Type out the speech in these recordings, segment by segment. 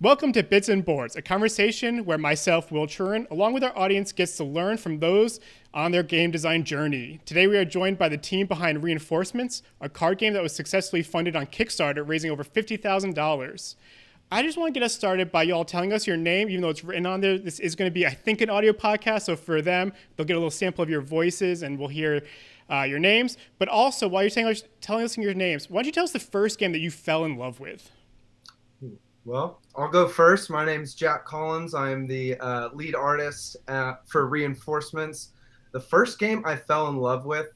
Welcome to Bits and Boards, a conversation where myself, lTruran, along with our audience, gets to learn from those on their game design journey. Today we are joined by the team behind Reinforcements, a card game that was successfully funded on Kickstarter, raising over $50,000. I just want to get us started by y'all telling us your name, even though it's written on there. This is going to be, I think, an audio podcast, so for them, they'll get a little sample of your voices and we'll hear your names. But also, while you're telling us your names, why don't you tell us the first game that you fell in love with? Well, I'll go first. My name's Jack Collins. I'm the lead artist for Reinforcements. The first game I fell in love with,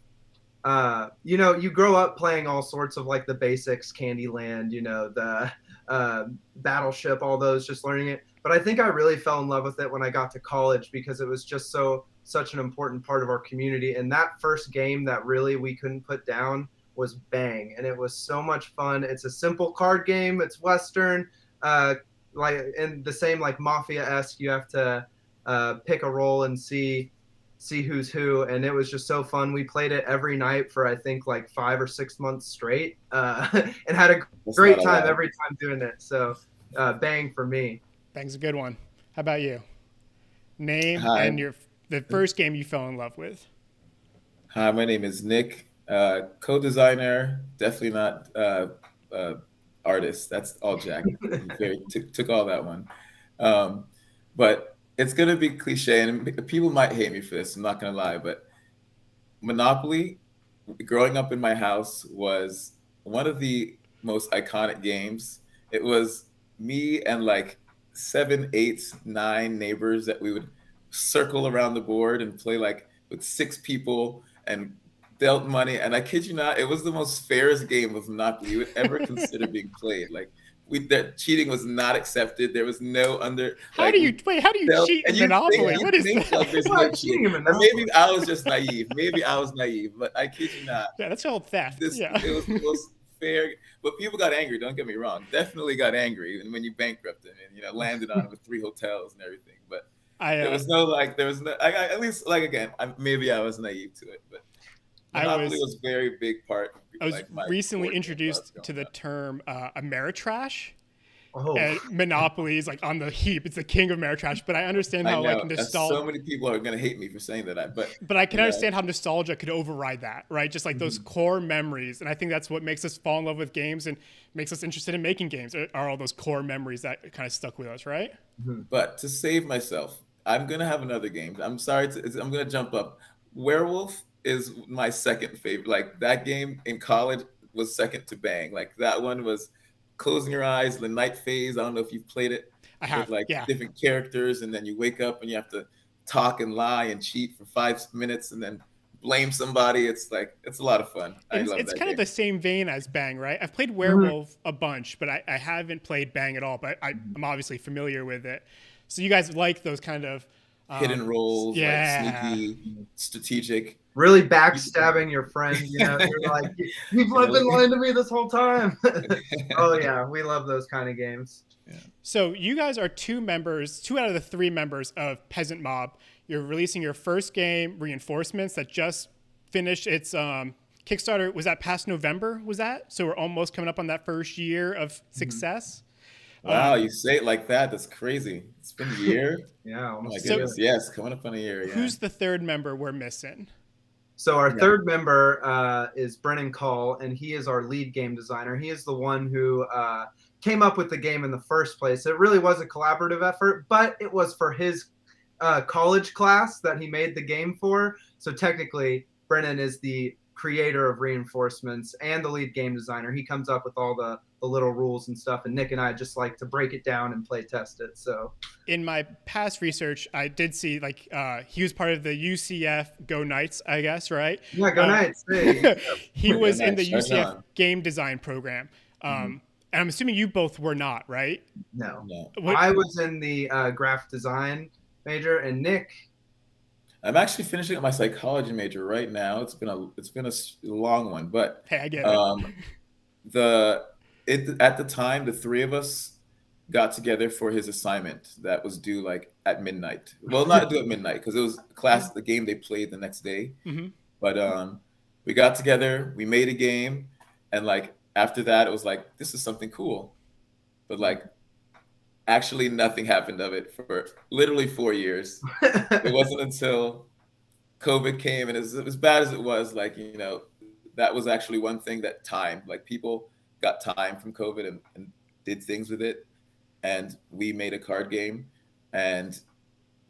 you grow up playing all sorts of like the basics, Candyland, the Battleship, all those, just learning it. But I think I really fell in love with it when I got to college because it was just such an important part of our community. And that first game that really we couldn't put down was Bang. And it was so much fun. It's a simple card game. It's Western. Like in the same like Mafia-esque, you have to pick a role and see who's who, and it was just so fun. We played it every night for I think like 5 or 6 months straight, and had a great time every time doing it. So Bang for me. Bang's a good one. How about you? Name Hi. and the first game you fell in love with. Hi, my name is Nick, co-designer, definitely not artist. That's all Jack. Took all that one. But it's going to be cliche, and people might hate me for this, I'm not going to lie, but Monopoly, growing up in my house, was one of the most iconic games. It was me and like 7, 8, 9 neighbors that we would circle around the board and play like with 6 people and dealt money, and I kid you not, it was the most fairest game of Monopoly you would ever consider being played. Like that cheating was not accepted. There was no under. How do you cheat in Monopoly? What is that? There's no cheating. Maybe I was just naive. Maybe I was naive, but I kid you not. Yeah, that's called theft. It was the most fair. But people got angry. Don't get me wrong. Definitely got angry when you bankrupted and landed on it with 3 hotels and everything. But there was no. At least again. Maybe I was naive to it, but. Monopoly was a very big part. I was recently introduced to the term Ameritrash. Oh. And Monopoly is like on the heap. It's the king of Ameritrash, but I understand how like nostalgia. So many people are going to hate me for saying that, but I can understand how nostalgia could override that, right? Just like those core memories, and I think that's what makes us fall in love with games and makes us interested in making games. Are all those core memories that kind of stuck with us, right? But to save myself, I'm going to have another game. I'm sorry, I'm going to jump up. Werewolf is my second favorite. Like that game in college was second to Bang. Like that one was closing your eyes, the night phase. I don't know if you've played it. I have. With different characters, and then you wake up and you have to talk and lie and cheat for 5 minutes and then blame somebody. It's a lot of fun. It's kind of the same vein as Bang, right? I've played Werewolf a bunch, but I haven't played Bang at all. But I'm obviously familiar with it. So you guys like those kind of hidden roles, like sneaky, strategic. Really backstabbing your friend, you're like, people have been lying to me this whole time. Oh yeah, we love those kind of games. Yeah. So you guys are 2 out of the 3 members of Peasant Mob. You're releasing your first game, Reinforcements, that just finished its Kickstarter. Was that past November? Was that? So we're almost coming up on that first year of success. Wow, you say it like that. That's crazy. It's been a year. Yeah, almost. Oh my goodness. Yes, coming up on a year. Yeah. Who's the 3rd member we're missing? So our 3rd member is Brennan Call, and he is our lead game designer. He is the one who came up with the game in the first place. It really was a collaborative effort, but it was for his college class that he made the game for. So technically, Brennan is the creator of Reinforcements and the lead game designer. He comes up with all the little rules and stuff, and Nick and I just like to break it down and play test it. So in my past research, I did see he was part of the UCF Go Knights, I guess, right? Yeah, Go Knights. Hey. He was in the UCF game design program. And I'm assuming you both were not, right? No. I was in the graphic design major, and Nick. I'm actually finishing up my psychology major right now. It's been a long one, but hey, I get it. At the time, the 3 of us got together for his assignment that was due like at midnight. Well, not due at midnight because it was the game they played the next day. Mm-hmm. But we got together, we made a game, and like after that, it was like, this is something cool. But like actually nothing happened of it for literally 4 years. It wasn't until COVID came, and as bad as it was, like, that was actually one thing that time, like people got time from COVID and did things with it. And we made a card game, and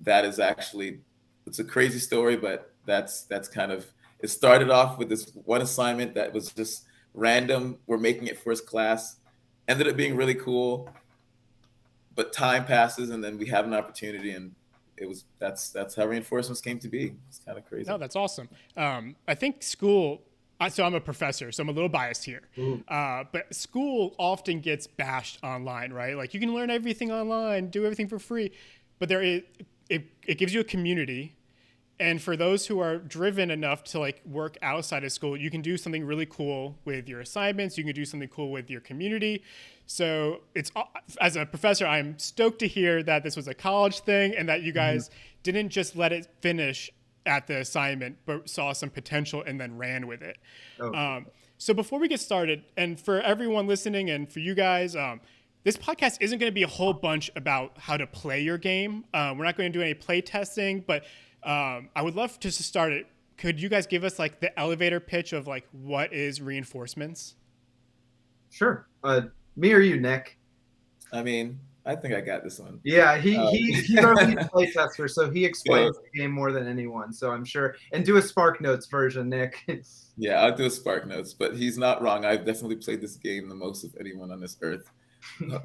that is actually, it's a crazy story, but that's kind of, it started off with this one assignment that was just random. We're making it first class, ended up being really cool, but time passes and then we have an opportunity, and that's how reinforcements came to be. It's kind of crazy. No, that's awesome. I think school, so I'm a professor, so I'm a little biased here. But school often gets bashed online, right? Like, you can learn everything online, do everything for free, but it gives you a community. And for those who are driven enough to like work outside of school, you can do something really cool with your assignments. You can do something cool with your community. So as a professor, I'm stoked to hear that this was a college thing and that you guys didn't just let it finish at the assignment, but saw some potential and then ran with it. So before we get started, and for everyone listening and for you guys, this podcast isn't going to be a whole bunch about how to play your game. We're not going to do any play testing, but I would love to start it. Could you guys give us like the elevator pitch of like what is reinforcements? Sure. Me or you, Nick? I mean, I think I got this one. Yeah, he's our lead playtester, so he explains the game more than anyone. So I'm sure. And do a Spark Notes version, Nick. Yeah, I'll do a Spark Notes, but he's not wrong. I've definitely played this game the most of anyone on this earth.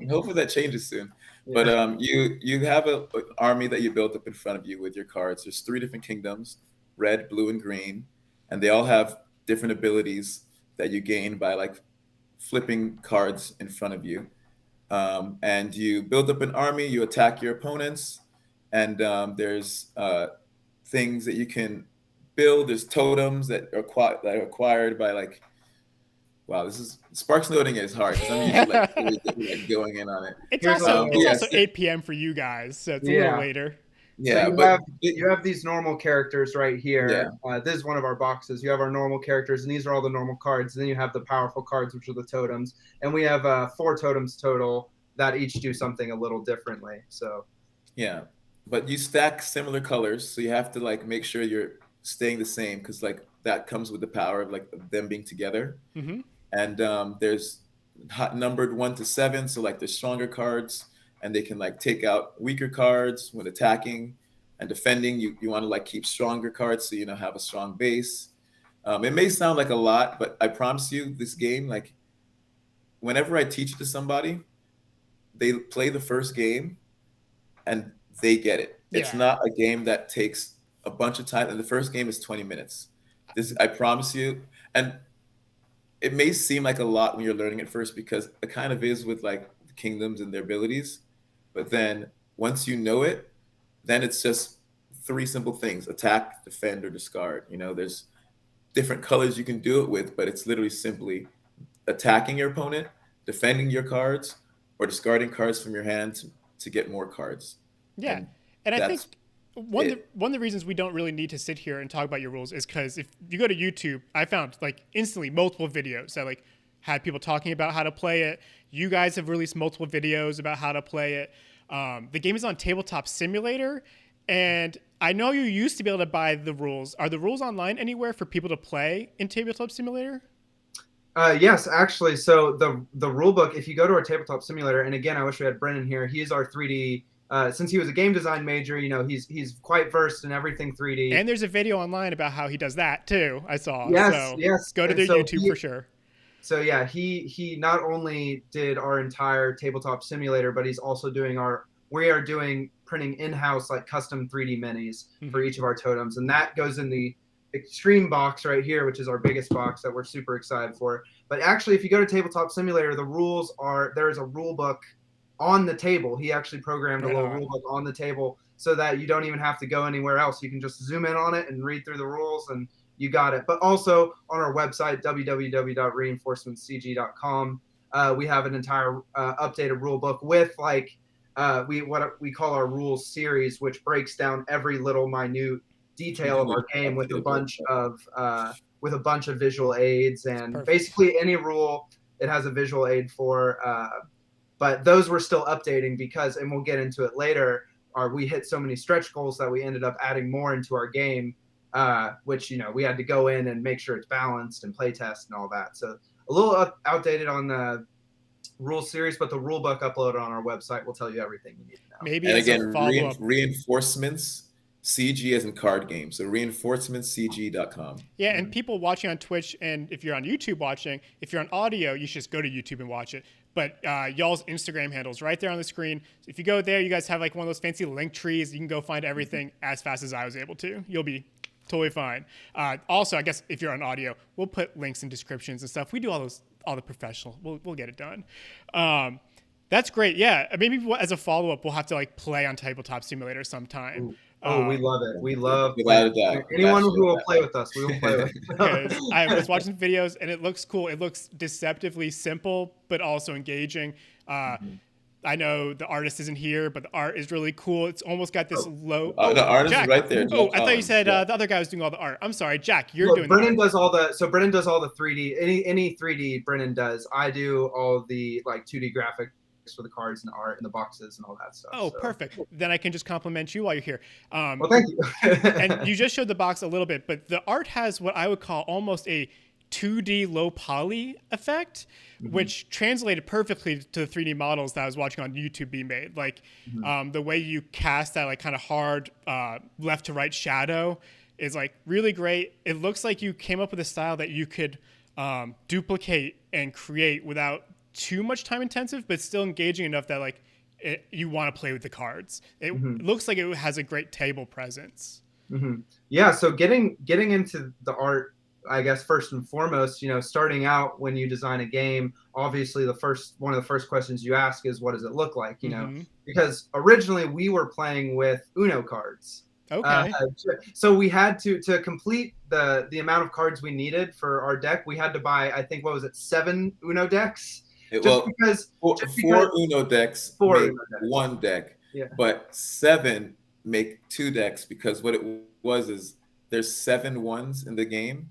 Hopefully that changes soon. Yeah. But you have an army that you built up in front of you with your cards. There's 3 different kingdoms, red, blue, and green, and they all have different abilities that you gain by like flipping cards in front of you. And you build up an army, you attack your opponents, and there's things that you can build. There's totems that are acquired by like, wow, this is Sparks noting is hard because I'm usually like going in on it. It's also 8 p.m. for you guys, so it's a little later. Yeah, so you have these normal characters right here. Yeah. This is one of our boxes. You have our normal characters, and these are all the normal cards. And then you have the powerful cards, which are the totems. And we have 4 totems total that each do something a little differently. So yeah, but you stack similar colors, so you have to like make sure you're staying the same because like that comes with the power of like them being together. Mm-hmm. And there's numbered 1 to 7, so like there's stronger cards. And they can like take out weaker cards when attacking and defending. You want to like keep stronger cards so have a strong base. It may sound like a lot, but I promise you this game, like whenever I teach it to somebody, they play the first game and they get it. Yeah. It's not a game that takes a bunch of time. And the first game is 20 minutes. I promise you. And it may seem like a lot when you're learning it first because it kind of is with like the kingdoms and their abilities. But then once you know it, then it's just 3 simple things: attack, defend, or discard. There's different colors you can do it with, but it's literally simply attacking your opponent, defending your cards, or discarding cards from your hand to get more cards. Yeah. And I think one of the reasons we don't really need to sit here and talk about your rules is because if you go to YouTube, I found like instantly multiple videos that like had people talking about how to play it. You guys have released multiple videos about how to play it. The game is on Tabletop Simulator, and I know you used to be able to buy the rules. Are the rules online anywhere for people to play in Tabletop Simulator? Yes, actually. So the rule book, if you go to our Tabletop Simulator, and again, I wish we had Brennan here. He is our 3D. Since he was a game design major, he's quite versed in everything 3D. And there's a video online about how he does that too. I saw. Yes. Go to their YouTube for sure. So yeah, he not only did our entire Tabletop Simulator, but he's also we are doing printing in-house like custom 3D minis for each of our totems. And that goes in the extreme box right here, which is our biggest box that we're super excited for. But actually, if you go to Tabletop Simulator, there is a rule book on the table. He actually programmed a little rule book on the table so that you don't even have to go anywhere else. You can just zoom in on it and read through the rules and you got it. But also on our website, www.reinforcementscg.com, we have an entire updated rule book with like what we call our rules series, which breaks down every little minute detail of our game with a bunch of visual aids. And basically any rule it has a visual aid for. but those were still updating because, and we'll get into it later, we hit so many stretch goals that we ended up adding more into our game, which, we had to go in and make sure it's balanced and play test and all that. So a little outdated on the rule series, but the rule book uploaded on our website will tell you everything you need to know. Maybe and as again, a follow-up. reinforcements, CG as in card games. So reinforcementscg.com. Yeah, and people watching on Twitch, and if you're on YouTube watching, if you're on audio, you should just go to YouTube and watch it. But y'all's Instagram handles right there on the screen. So if you go there, you guys have like one of those fancy link trees. You can go find everything as fast as I was able to. You'll be totally fine. Also, I guess if you're on audio, we'll put links and descriptions and stuff. We do all the professional. We'll get it done. That's great. Yeah, maybe as a follow-up, we'll have to like play on Tabletop Simulator sometime. We love it. We love anyone who will play with us. We will play with. Because I was watching some videos and it looks cool. It looks deceptively simple, but also engaging. I know the artist isn't here, but the art is really cool. It's almost got this low. The artist Jack. is right there. I thought you said the other guy was doing all the art. I'm sorry, Jack. You're doing. Brennan does all the. So Brennan does all the 3D. Any 3D Brennan does. I do all the like 2D graphics for the cards and the art and the boxes and all that stuff. Oh, so. Perfect. Then I can just compliment you while you're here. Well, thank you. And you just showed the box a little bit, but the art has what I would call almost a 2D low poly effect, which translated perfectly to the 3D models that I was watching on YouTube be made. Like the way you cast that like kind of hard left to right shadow is like really great. It looks like you came up with a style that you could duplicate and create without too much time intensive, but still engaging enough that like you want to play with the cards. It looks like it has a great table presence. Yeah. So getting into the art, I guess first and foremost, starting out when you design a game, obviously one of the first questions you ask is, what does it look like? Because originally we were playing with Uno cards. Okay. So we had to complete the amount of cards we needed for our deck. We had to buy, I think, 7 Uno decks? Four Uno decks make one deck, but 7 make 2 decks, because what it was is there's 7 ones in the game,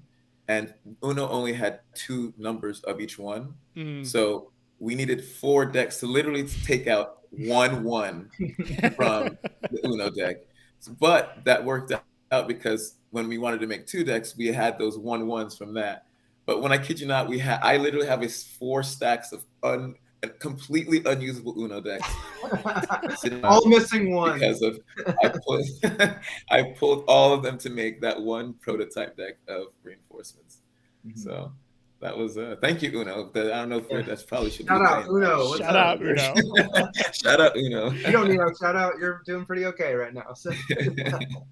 and Uno only had 2 numbers of each one. So we needed 4 decks to literally take out 1 1 from the Uno deck. But that worked out because when we wanted to make 2 decks, we had those 1 1s from that. But when I kid you not, I literally have 4 stacks of completely unusable Uno decks. All missing one. Because of I pulled all of them to make that one prototype deck of reinforcements. So that was thank you, Uno. I don't know if that's probably should shout out Uno. Shout out Uno. Shout out Uno. You don't need a shout out. You're doing pretty okay right now. So.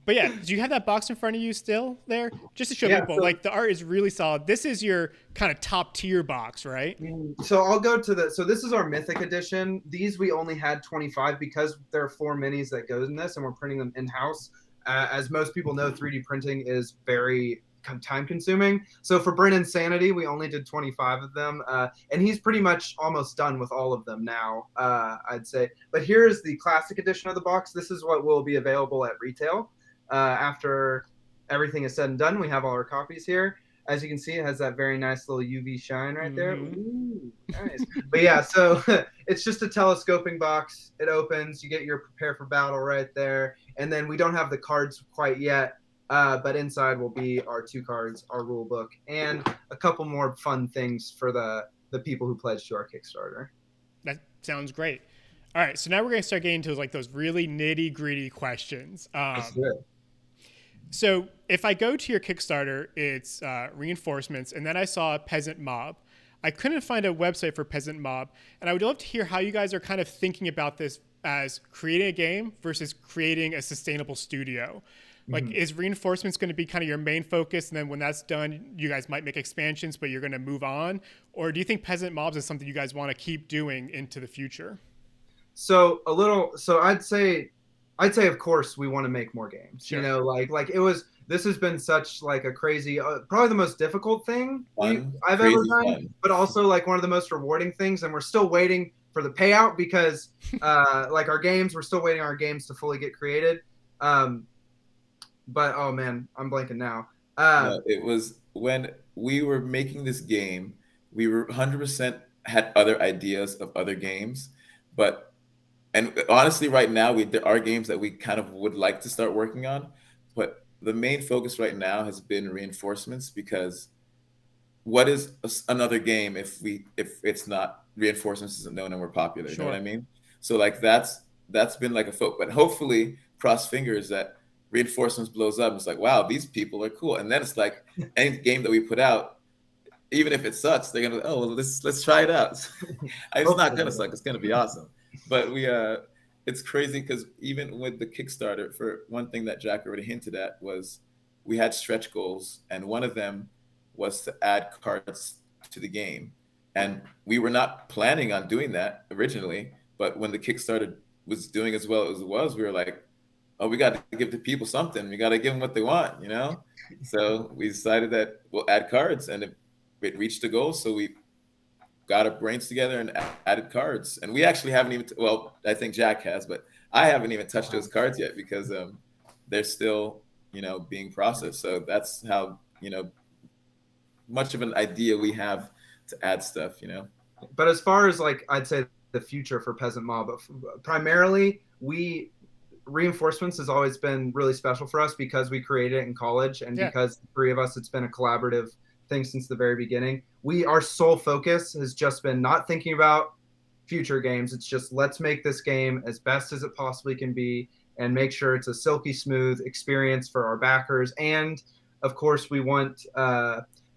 But yeah, do you have that box in front of you still there? Just to show people, so, like the art is really solid. This is your kind of top tier box, right? So I'll go to so this is our Mythic edition. These we only had 25 because there are 4 minis that go in this, and we're printing them in house. As most people know, 3D printing is very time consuming. So for Brennan's Sanity, we only did 25 of them, and he's pretty much almost done with all of them now, I'd say. But here's the classic edition of the box. This is what will be available at retail after everything is said and done. We have all our copies here. As you can see, it has that very nice little UV shine right there. Ooh, nice. But yeah, so it's just a telescoping box. It opens, you get your prepare for battle right there, and then we don't have the cards quite yet. But inside will be our 2 cards, our rule book, and a couple more fun things for the people who pledged to our Kickstarter. That sounds great. All right, so now we're going to start getting into like those really nitty gritty questions. That's good. So if I go to your Kickstarter, it's reinforcements, and then I saw Peasant Mob. I couldn't find a website for Peasant Mob, and I would love to hear how you guys are kind of thinking about this as creating a game versus creating a sustainable studio. Like, is reinforcements going to be kind of your main focus, and then when that's done, you guys might make expansions, but you're going to move on? Or do you think Peasant Mobs is something you guys want to keep doing into the future? So I'd say of course we want to make more games. Sure. Like it was. This has been such like a crazy, probably the most difficult thing I've ever done, but also like one of the most rewarding things. And we're still waiting for the payout because like we're still waiting on our games to fully get created. But oh man, I'm blanking now. It was when we were making this game, we were 100% had other ideas of other games, But and honestly, right now there are games that we kind of would like to start working on, but the main focus right now has been reinforcements because what is another game if it's not reinforcements isn't known and we're popular? You know what I mean? So like that's been like a focus, but hopefully cross fingers that reinforcements blows up. It's like, wow, these people are cool, and then it's like any game that we put out, even if it sucks, they're gonna well let's try it out. It's not gonna suck. It's gonna be awesome. But it's crazy because even with the Kickstarter, for one thing that Jack already hinted at was we had stretch goals, and one of them was to add cards to the game. And we were not planning on doing that originally, but when the Kickstarter was doing as well as it was, we were like, oh, we got to give the people something. We got to give them what they want, you know? So we decided that we'll add cards, and it reached the goal. So we got our brains together and added cards. And we actually haven't even, well, I think Jack has, but I haven't even touched those cards yet because they're still, being processed. So that's how, much of an idea we have to add stuff, But as far as like, I'd say the future for Peasant Mob, primarily reinforcements has always been really special for us because we created it in college, and because the three of us, it's been a collaborative thing since the very beginning. Our sole focus has just been not thinking about future games. It's just, let's make this game as best as it possibly can be and make sure it's a silky smooth experience for our backers. And of course we want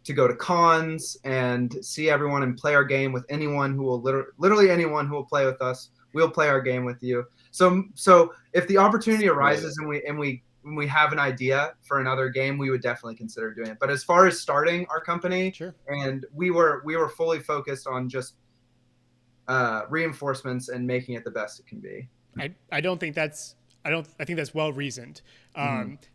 to go to cons and see everyone and play our game with anyone who will literally anyone who will play with us. We'll play our game with you. So if the opportunity arises and we have an idea for another game, we would definitely consider doing it. But as far as starting our company, and we were fully focused on just reinforcements and making it the best it can be. I think that's well reasoned.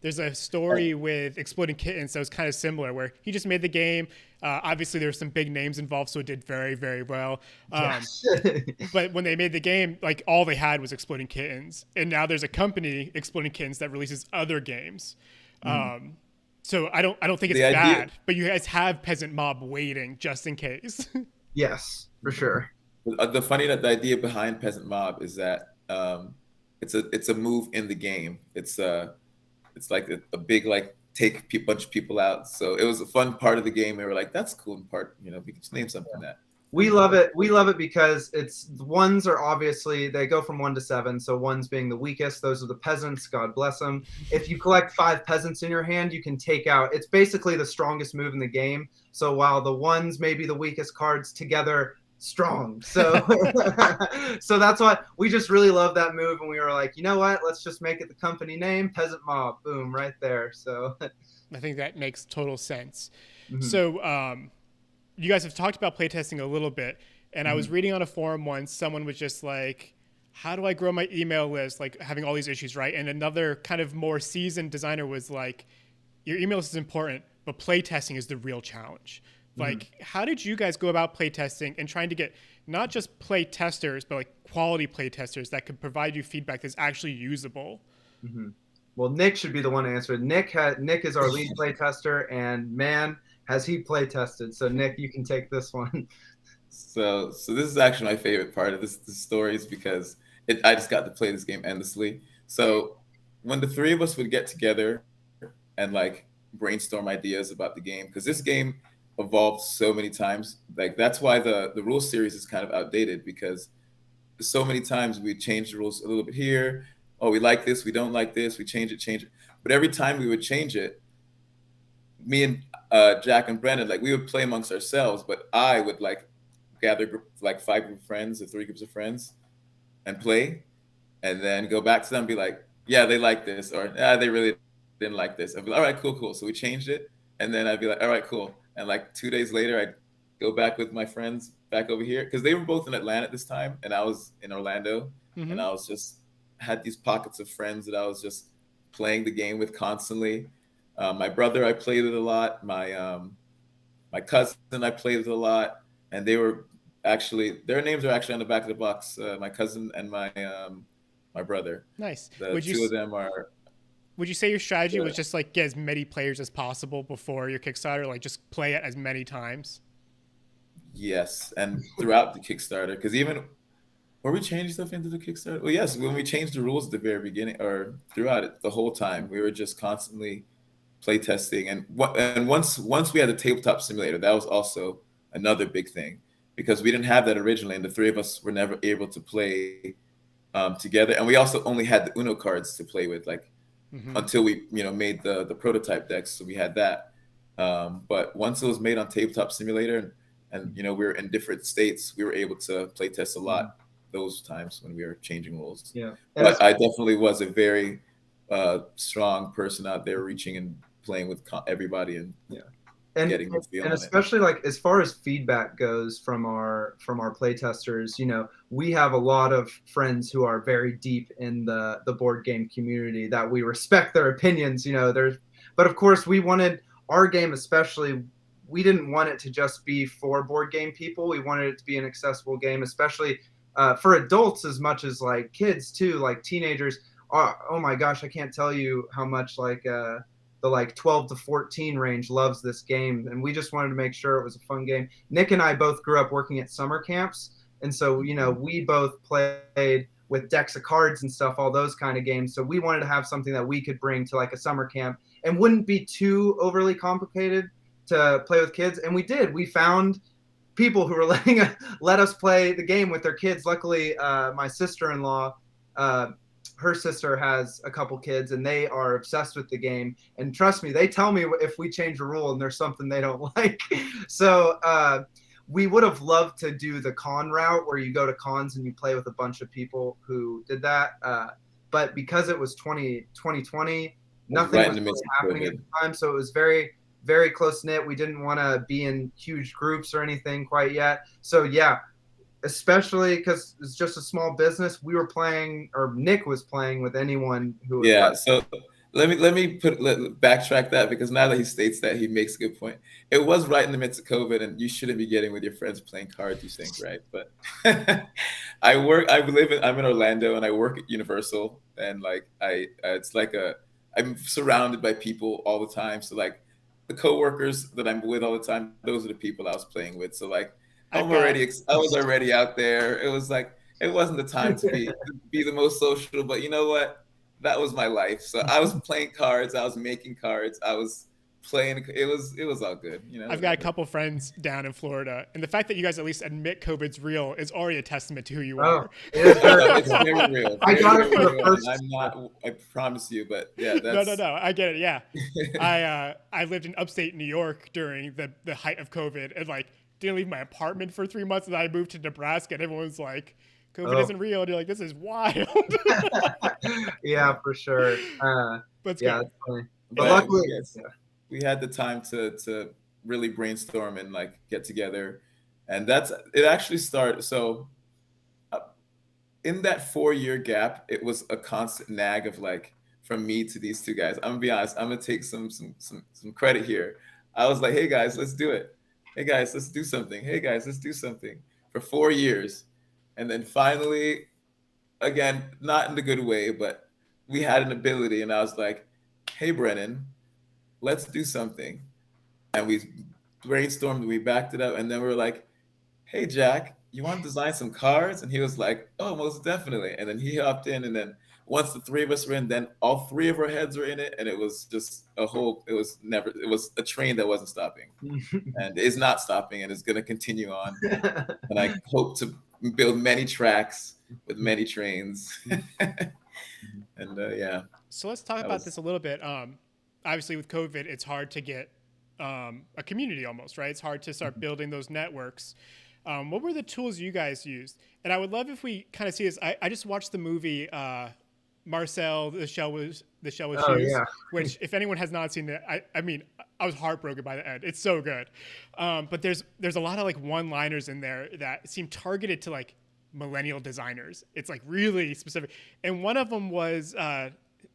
There's a story with Exploding Kittens that was kind of similar, where he just made the game. Obviously, there were some big names involved, so it did very, very well. But when they made the game, like all they had was Exploding Kittens, and now there's a company, Exploding Kittens, that releases other games. So I don't think it's bad, but you guys have Peasant Mob waiting just in case. Yes, for sure. The idea behind Peasant Mob is that it's a move in the game. It's like a big take a bunch of people out. So it was a fun part of the game. We were like, that's cool part. We could just name something that. We love it. We love it because ones are obviously, they go from 1 to 7. So ones being the weakest, those are the peasants. God bless them. If you collect 5 peasants in your hand, you can take out. It's basically the strongest move in the game. So while the ones may be the weakest cards, together strong. So so that's why we just really love that move, and we were like, you know what, let's just make it the company name, Peasant Mob. Boom, right there. So I think that makes total sense. So you guys have talked about playtesting a little bit, and I was reading on a forum once, someone was just like, how do I grow my email list, like having all these issues, right? And another kind of more seasoned designer was like, your email list is important, but playtesting is the real challenge. Like, how did you guys go about playtesting and trying to get not just play testers, but like quality play testers that could provide you feedback that's actually usable? Well, Nick should be the one to answer. Nick is our lead play tester, and man, has he play tested. So Nick, you can take this one. So this is actually my favorite part of this story, is because I just got to play this game endlessly. So when the three of us would get together and like brainstorm ideas about the game, because this game evolved so many times. Like that's why the rule series is kind of outdated, because so many times we change the rules a little bit here. Oh, we like this, we don't like this, we change it. But every time we would change it, me and Jack and Brandon, like we would play amongst ourselves, but I would like gather like 5 groups of friends or 3 groups of friends and play, and then go back to them and be like, yeah, they like this, or they really didn't like this. I'd be like, all right, cool. So we changed it, and then I'd be like, all right, cool. And like 2 days later, I'd go back with my friends back over here, because they were both in Atlanta at this time, and I was in Orlando, and I was just had these pockets of friends that I was just playing the game with constantly. My brother, I played with a lot. My cousin, I played with a lot, and their names are actually on the back of the box. My cousin and my brother. Nice. The two of them are. Would you say your strategy was just like get as many players as possible before your Kickstarter, like just play it as many times? Yes, and throughout the Kickstarter, because even Or we changed stuff into the Kickstarter. Well, yes, when we changed the rules at the very beginning or throughout it, the whole time, we were just constantly playtesting. And once we had the tabletop simulator, that was also another big thing because we didn't have that originally, and the three of us were never able to play together. And we also only had the Uno cards to play with, like until we made the prototype decks. So we had that. But once it was made on tabletop simulator, and we were in different states, we were able to play test a lot those times when we were changing rules. Yeah. But I definitely was a very strong person out there reaching and playing with everybody and getting the feel. And especially like as far as feedback goes from our playtesters, we have a lot of friends who are very deep in the board game community that we respect their opinions. But of course we wanted our game, especially, we didn't want it to just be for board game people. We wanted it to be an accessible game, especially for adults as much as like kids too, like teenagers. Oh my gosh, I can't tell you how much like the 12 to 14 range loves this game, and we just wanted to make sure it was a fun game. Nick and I both grew up working at summer camps, and so we both played with decks of cards and stuff, all those kind of games. So we wanted to have something that we could bring to like a summer camp and wouldn't be too overly complicated to play with kids. And we did. We found people who were let us play the game with their kids. Luckily, my sister-in-law, her sister has a couple kids, and they are obsessed with the game. And trust me, they tell me if we change a rule and there's something they don't like. So we would have loved to do the con route where you go to cons and you play with a bunch of people who did that. But because it was 2020, nothing was really happening at the time. So it was very, very close knit. We didn't want to be in huge groups or anything quite yet. So yeah, especially because it's just a small business, we were playing, or Nick was playing with anyone who was playing. So let me backtrack that, because now that he states that, he makes a good point. It was right in the midst of COVID, and you shouldn't be getting with your friends playing cards, you think, right? But I'm in Orlando, and I work at Universal, and like I'm surrounded by people all the time. So like the coworkers that I'm with all the time, those are the people I was playing with. So like I was already out there. It was like, it wasn't the time to be the most social, but you know what? That was my life. So I was playing cards. I was making cards. I was playing. It was all good. I've got a couple friends down in Florida, and the fact that you guys at least admit COVID's real is already a testament to who you are. It's very real. I got it for the first. I'm not. I promise you, but yeah. That's... No. I get it. Yeah, I lived in upstate New York during the height of COVID, and like didn't leave my apartment for 3 months, and I moved to Nebraska, and everyone's like, COVID isn't real. And you're like, this is wild. Yeah, for sure. But yeah, that's funny. But luckily, we had the time to really brainstorm and like get together, and it actually started. So in that 4-year gap, it was a constant nag of like, from me to these two guys. I'm gonna be honest. I'm gonna take some credit here. I was like, hey guys, let's do it. Hey guys, let's do something. Hey guys, let's do something for 4 years. And then finally, again, not in the good way, but we had an ability, and I was like, hey, Brennan, let's do something. And we brainstormed, we backed it up, and then we were like, hey, Jack, you want to design some cards? And he was like, oh, most definitely. And then he hopped in, and then once the three of us were in, then all three of our heads were in it, and it was just it was a train that wasn't stopping. And it's not stopping, and it's going to continue on. And I hope to build many tracks with many trains. And yeah. So let's talk about this a little bit. Obviously with COVID, it's hard to get a community almost, right? It's hard to start building those networks. What were the tools you guys used? And I would love if we kind of see this. I just watched the movie Marcel, the shell was used, yeah. which if anyone has not seen it, I mean, I was heartbroken by the end. It's so good. But there's a lot of like one-liners in there that seem targeted to like millennial designers. It's like really specific. And one of them was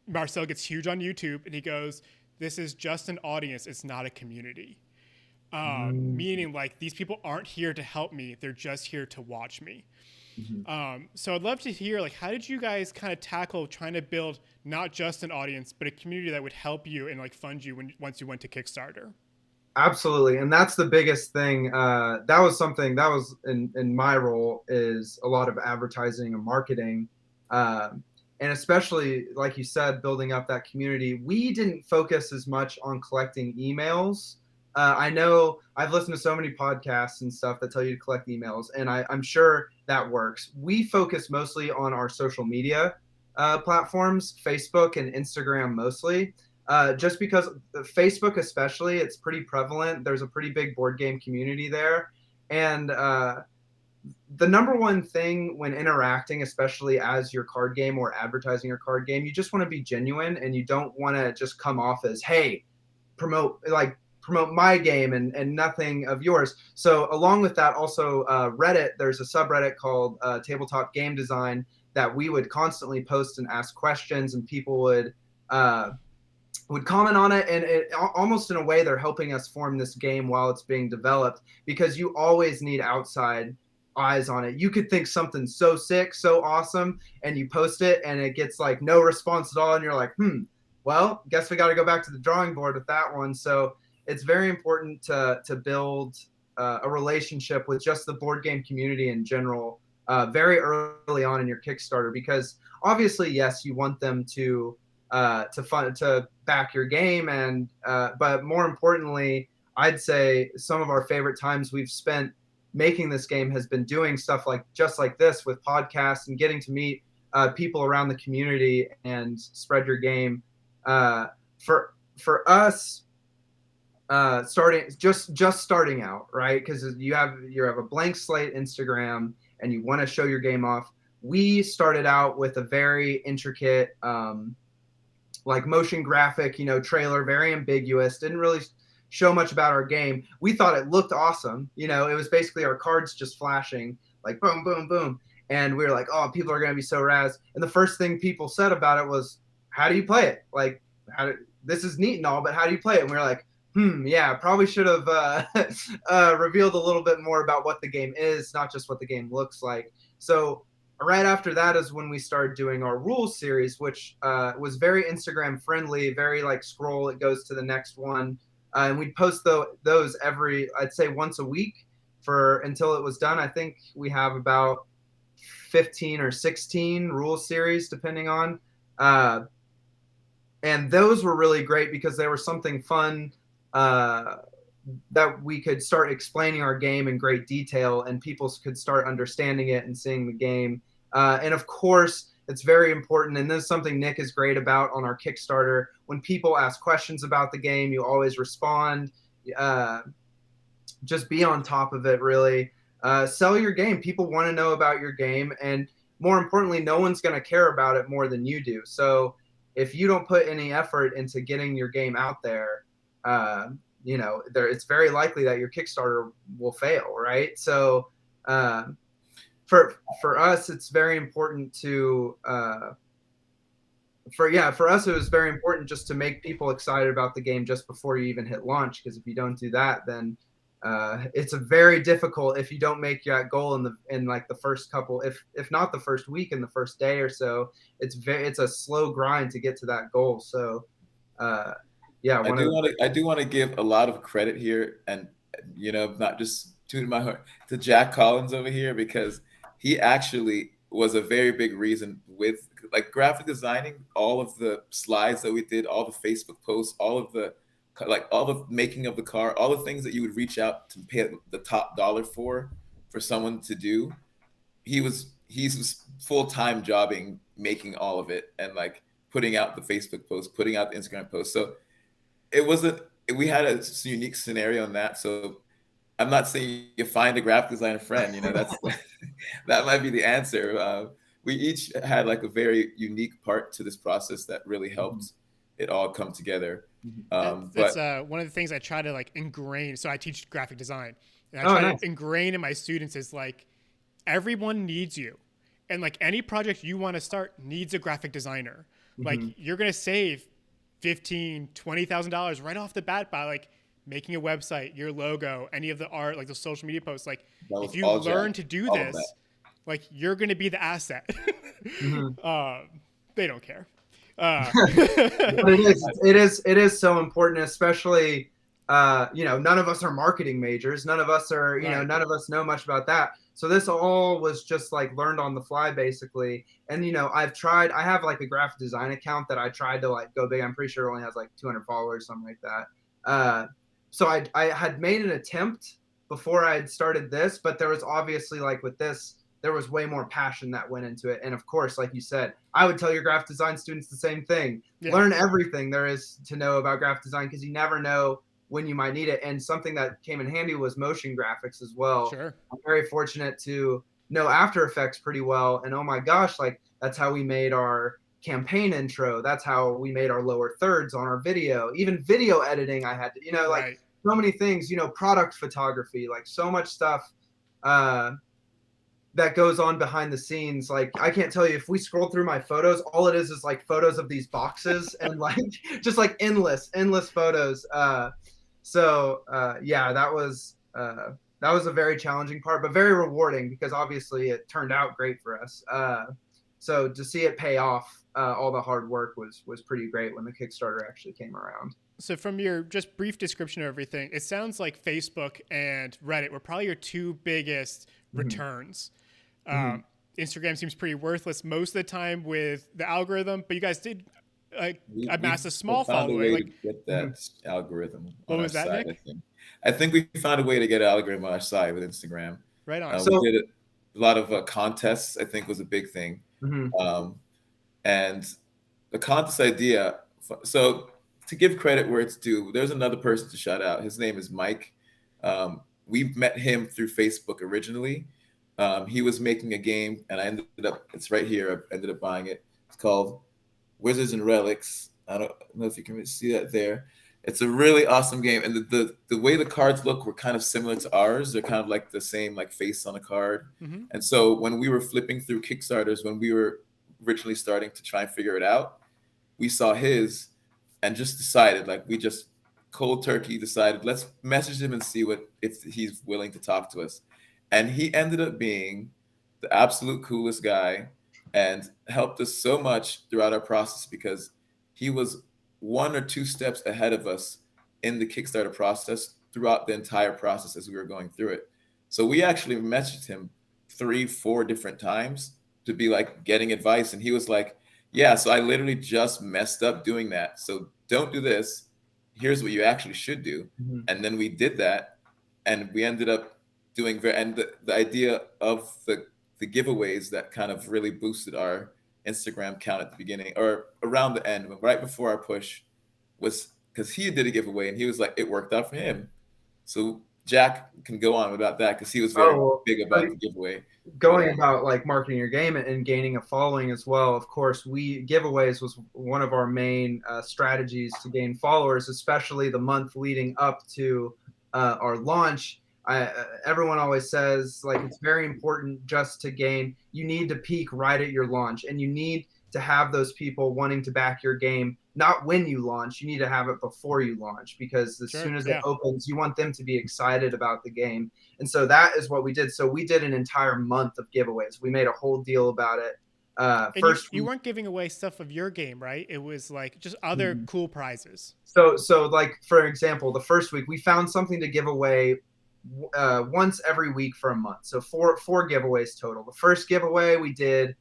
Marcel gets huge on YouTube, and he goes, "This is just an audience. It's not a community." Meaning like these people aren't here to help me. They're just here to watch me. Mm-hmm. So I'd love to hear, like, how did you guys kind of tackle trying to build not just an audience, but a community that would help you and like fund you once you went to Kickstarter? Absolutely, and that's the biggest thing. That was something that was in my role, is a lot of advertising and marketing, and especially like you said, building up that community. We didn't focus as much on collecting emails. I know I've listened to so many podcasts and stuff that tell you to collect emails, and I'm sure that works. We focus mostly on our social media platforms, Facebook and Instagram mostly, just because Facebook, especially, it's pretty prevalent. There's a pretty big board game community there. And the number one thing when interacting, especially as your card game or advertising your card game, you just want to be genuine, and you don't want to just come off as, hey, promote my game and nothing of yours. So along with that, also Reddit, there's a subreddit called Tabletop Game Design that we would constantly post and ask questions, and people would comment on it, and it almost in a way they're helping us form this game while it's being developed, because you always need outside eyes on it. You could think something so sick, so awesome, and you post it and it gets like no response at all, and you're like, well, guess we got to go back to the drawing board with that one. So it's very important to build a relationship with just the board game community in general very early on in your Kickstarter, because obviously, yes, you want them to back your game, and but more importantly, I'd say some of our favorite times we've spent making this game has been doing stuff like just like this with podcasts and getting to meet people around the community and spread your game. For us, starting out, right? Because you have a blank slate Instagram and you want to show your game off. We started out with a very intricate like motion graphic, trailer, very ambiguous, didn't really show much about our game. We thought it looked awesome. It was basically our cards just flashing like boom, boom, boom. And we were like, oh, people are going to be so razz. And the first thing people said about it was, how do you play it? Like, this is neat and all, but how do you play it? And we were like, yeah, probably should have revealed a little bit more about what the game is, not just what the game looks like. So right after that is when we started doing our rules series, which was very Instagram friendly, very like scroll, it goes to the next one. And we'd post those I'd say once a week until it was done. I think we have about 15 or 16 rules series, depending on. And those were really great because they were something fun that we could start explaining our game in great detail, and people could start understanding it and seeing the game. And of course, it's very important, and this is something Nick is great about on our Kickstarter. When people ask questions about the game, you always respond. Just be on top of it, really. Sell your game. People want to know about your game, and more importantly, no one's going to care about it more than you do. So if you don't put any effort into getting your game out there, it's very likely that your Kickstarter will fail, right? So for us, it's very important to for us, it was very important just to make people excited about the game just before you even hit launch. Because if you don't do that, then it's a very difficult, if you don't make that goal in like the first couple, if not the first week, in the first day or so, it's a slow grind to get to that goal. So yeah, I do want to give a lot of credit here, and not just tooting my horn, to Jack Collins over here, because he actually was a very big reason with like graphic designing, all of the slides that we did, all the Facebook posts, all the making of the car, all the things that you would reach out to pay the top dollar for someone to do. He's full-time jobbing making all of it, and like putting out the Facebook posts, putting out the Instagram posts. So we had a unique scenario in that. So I'm not saying you find a graphic designer friend, that's that might be the answer. We each had like a very unique part to this process that really helped it all come together. That's one of the things I try to like ingrain. So I teach graphic design, and I try to ingrain in my students is like, everyone needs you, and like any project you want to start needs a graphic designer. Like you're gonna save $15,000-$20,000 right off the bat by like making a website, your logo, any of the art, like the social media posts. Like if you learn to do this, like you're gonna be the asset. They don't care. But it is so important, especially none of us are marketing majors. None of us are, Right. none of us know much about that. So this all was just like learned on the fly basically. And, I have like a graphic design account that I tried to like go big. I'm pretty sure it only has like 200 followers, something like that. So I had made an attempt before I had started this, but there was obviously like with this, there was way more passion that went into it. And of course, like you said, I would tell your graphic design students the same thing. Yeah. Learn everything there is to know about graphic design, because you never know when you might need it. And something that came in handy was motion graphics as well. Sure. I'm very fortunate to know After Effects pretty well. And oh my gosh, like that's how we made our campaign intro. That's how we made our lower thirds on our video. Even video editing, I had to, like Right. so many things, product photography, like so much stuff that goes on behind the scenes. Like I can't tell you, if we scroll through my photos, all it is like photos of these boxes and like just like endless photos. Yeah, that was a very challenging part, but very rewarding, because obviously it turned out great for us. So to see it pay off, all the hard work was pretty great when the Kickstarter actually came around. So from your just brief description of everything, it sounds like Facebook and Reddit were probably your two biggest returns. Instagram seems pretty worthless most of the time with the algorithm, but you guys did amass a small following. To get that algorithm what on was our that, side, Nick? I think we found a way to get an algorithm on our side with Instagram. Right on. We did a lot of contests, I think was a big thing. And the contest idea, so to give credit where it's due, there's another person to shout out. His name is Mike. We met him through Facebook originally. He was making a game, and I ended up, it's right here, I ended up buying it. It's called Wizards and Relics. I don't know if you can see that there. It's a really awesome game, and the way the cards look were kind of similar to ours. They're kind of like the same like face on a card. And so when we were flipping through Kickstarters, when we were originally starting to try and figure it out, we saw his and just decided, like, we just cold turkey decided, let's message him and see if he's willing to talk to us. And he ended up being the absolute coolest guy and helped us so much throughout our process, because he was 1 or 2 steps ahead of us in the Kickstarter process throughout the entire process as we were going through it. So we actually messaged him 3-4 different times to be like getting advice. And he was like, yeah, so I literally just messed up doing that. So don't do this. Here's what you actually should do. And then we did that, and we ended up doing and the idea of the giveaways that kind of really boosted our Instagram count at the beginning or around the end, right before our push, was because he did a giveaway and he was like, it worked out for him. So Jack can go on about that, because he was very big about the giveaway. Going about like marketing your game and gaining a following as well. Of course, giveaways was one of our main strategies to gain followers, especially the month leading up to our launch. Everyone always says, like, it's very important just to gain. You need to peak right at your launch, and you need to have those people wanting to back your game, not when you launch. You need to have it before you launch, because as soon as it opens, you want them to be excited about the game. And so that is what we did. So we did an entire month of giveaways. We made a whole deal about it. First, you weren't giving away stuff of your game, right? It was like just other cool prizes. So like, for example, the first week we found something to give away once every week for a month. So four giveaways total. The first giveaway we did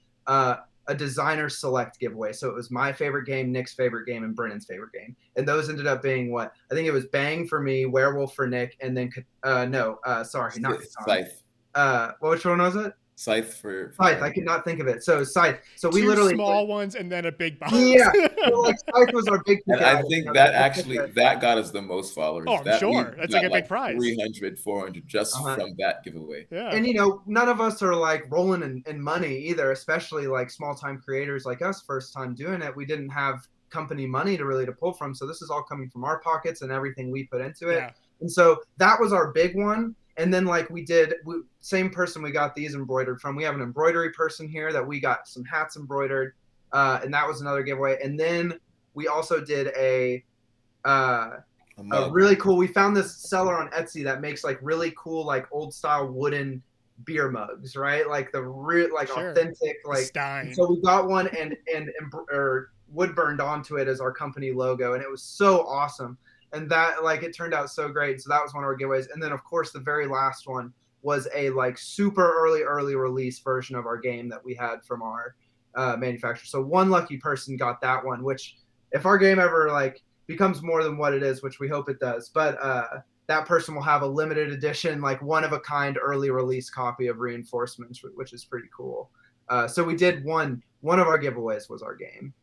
a designer select giveaway. So it was my favorite game, Nick's favorite game, and Brennan's favorite game. And those ended up being what? I think it was Bang for me, Werewolf for Nick, and then not Scythe. Which one was it? Scythe for Scythe. I could not think of it. So Scythe. So we 2 literally small ones and then a big box. Yeah. So like Scythe was our big. And I think that got us the most followers. Oh, I'm sure. That's like a big prize. 300, 400 just from that giveaway. Yeah. And none of us are like rolling in money either, especially like small time creators like us, first time doing it. We didn't have company money to pull from. So this is all coming from our pockets and everything we put into it. Yeah. And so that was our big one. And then like same person we got these embroidered from. We have an embroidery person here that we got some hats embroidered. And that was another giveaway. And then we also did a really cool, we found this seller on Etsy that makes like really cool, like old style wooden beer mugs, right? Like the real, like authentic, like Stein. So we got one and wood burned onto it as our company logo. And it was so awesome. and that like it turned out so great. So that was one of our giveaways. And then of course the very last one was a like super early release version of our game that we had from our manufacturer. So one lucky person got that one, which if our game ever like becomes more than what it is, which we hope it does, but that person will have a limited edition, like one of a kind early release copy of Reinforcements, which is pretty cool. So we did one of our giveaways was our game.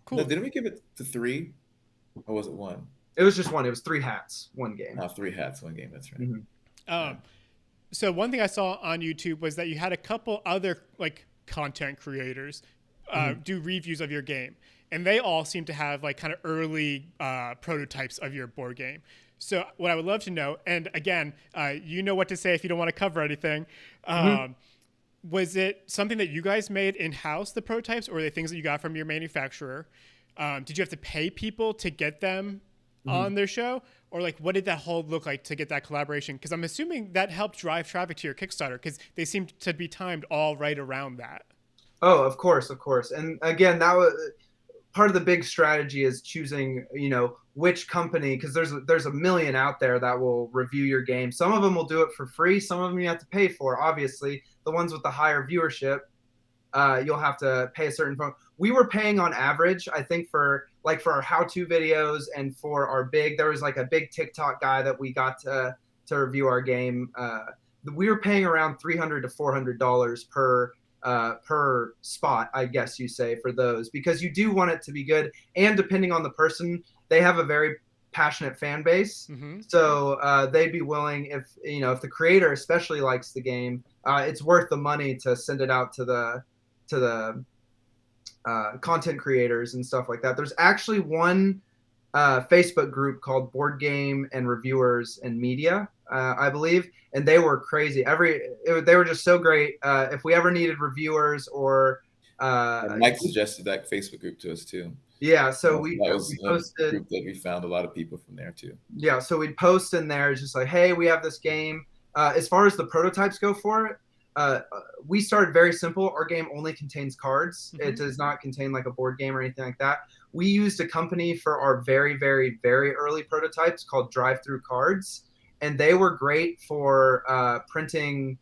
Cool. No, didn't we give it to 3, or was it 1? It was just one. It was 3 hats, one game. Oh, 3 hats, 1 game. That's right. Mm-hmm. So one thing I saw on YouTube was that you had a couple other like content creators do reviews of your game, and they all seem to have like kind of early prototypes of your board game. So what I would love to know, and again, you know what to say if you don't want to cover anything. Was it something that you guys made in-house, the prototypes, or were they things that you got from your manufacturer? Did you have to pay people to get them on their show? Or like, what did that whole look like to get that collaboration? Because I'm assuming that helped drive traffic to your Kickstarter, because they seem to be timed all right around that. Oh, of course. And again, that was part of the big strategy is choosing, which company, because there's a million out there that will review your game. Some of them will do it for free. Some of them you have to pay for. Obviously, the ones with the higher viewership, you'll have to pay a certain amount. We were paying on average, I think, for our how-to videos and for our there was like a big TikTok guy that we got to review our game. We were paying around $300 to $400 per spot, I guess you say, for those, because you do want it to be good. And depending on the person, they have a very passionate fan base. So they'd be willing, if the creator especially likes the game, it's worth the money to send it out to the content creators and stuff like that. There's actually one Facebook group called Board Game and Reviewers and Media, I believe, and they were crazy. They were just so great. If we ever needed reviewers or Mike suggested that Facebook group to us too. Yeah, so we posted a group that we found a lot of people from there too. Yeah, so we'd post in there just like, hey, we have this game. As far as the prototypes go for it, we started very simple. Our game only contains cards. It does not contain like a board game or anything like that. We used a company for our very, very, very early prototypes called Drive-Through Cards, and they were great for printing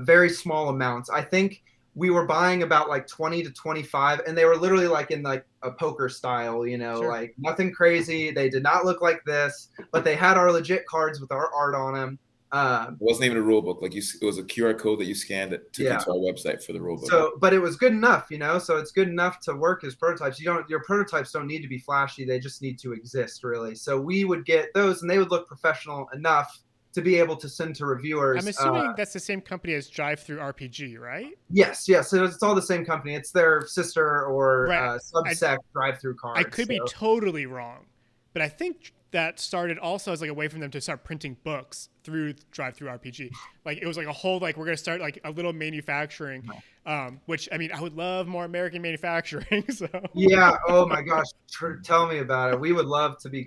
very small amounts. I think we were buying about like 20 to 25, and they were literally like in like a poker style, Sure. Like nothing crazy. They did not look like this, but they had our legit cards with our art on them. It wasn't even a rule book. Like it was a QR code that you scanned that took you to our website for the rule book. So, but it was good enough, So it's good enough to work as prototypes. Your prototypes don't need to be flashy. They just need to exist, really. So we would get those, and they would look professional enough to be able to send to reviewers. I'm assuming that's the same company as Drive-Through RPG, right? Yes. So it's all the same company. It's their sister or subsect Drive-Through Cards. I could be totally wrong, but I think that started also as like a way for them to start printing books through Drive-Through RPG. Like it was like a whole like we're gonna start like a little manufacturing, which I mean I would love more American manufacturing. So yeah, oh my gosh, tell me about it. We would love to be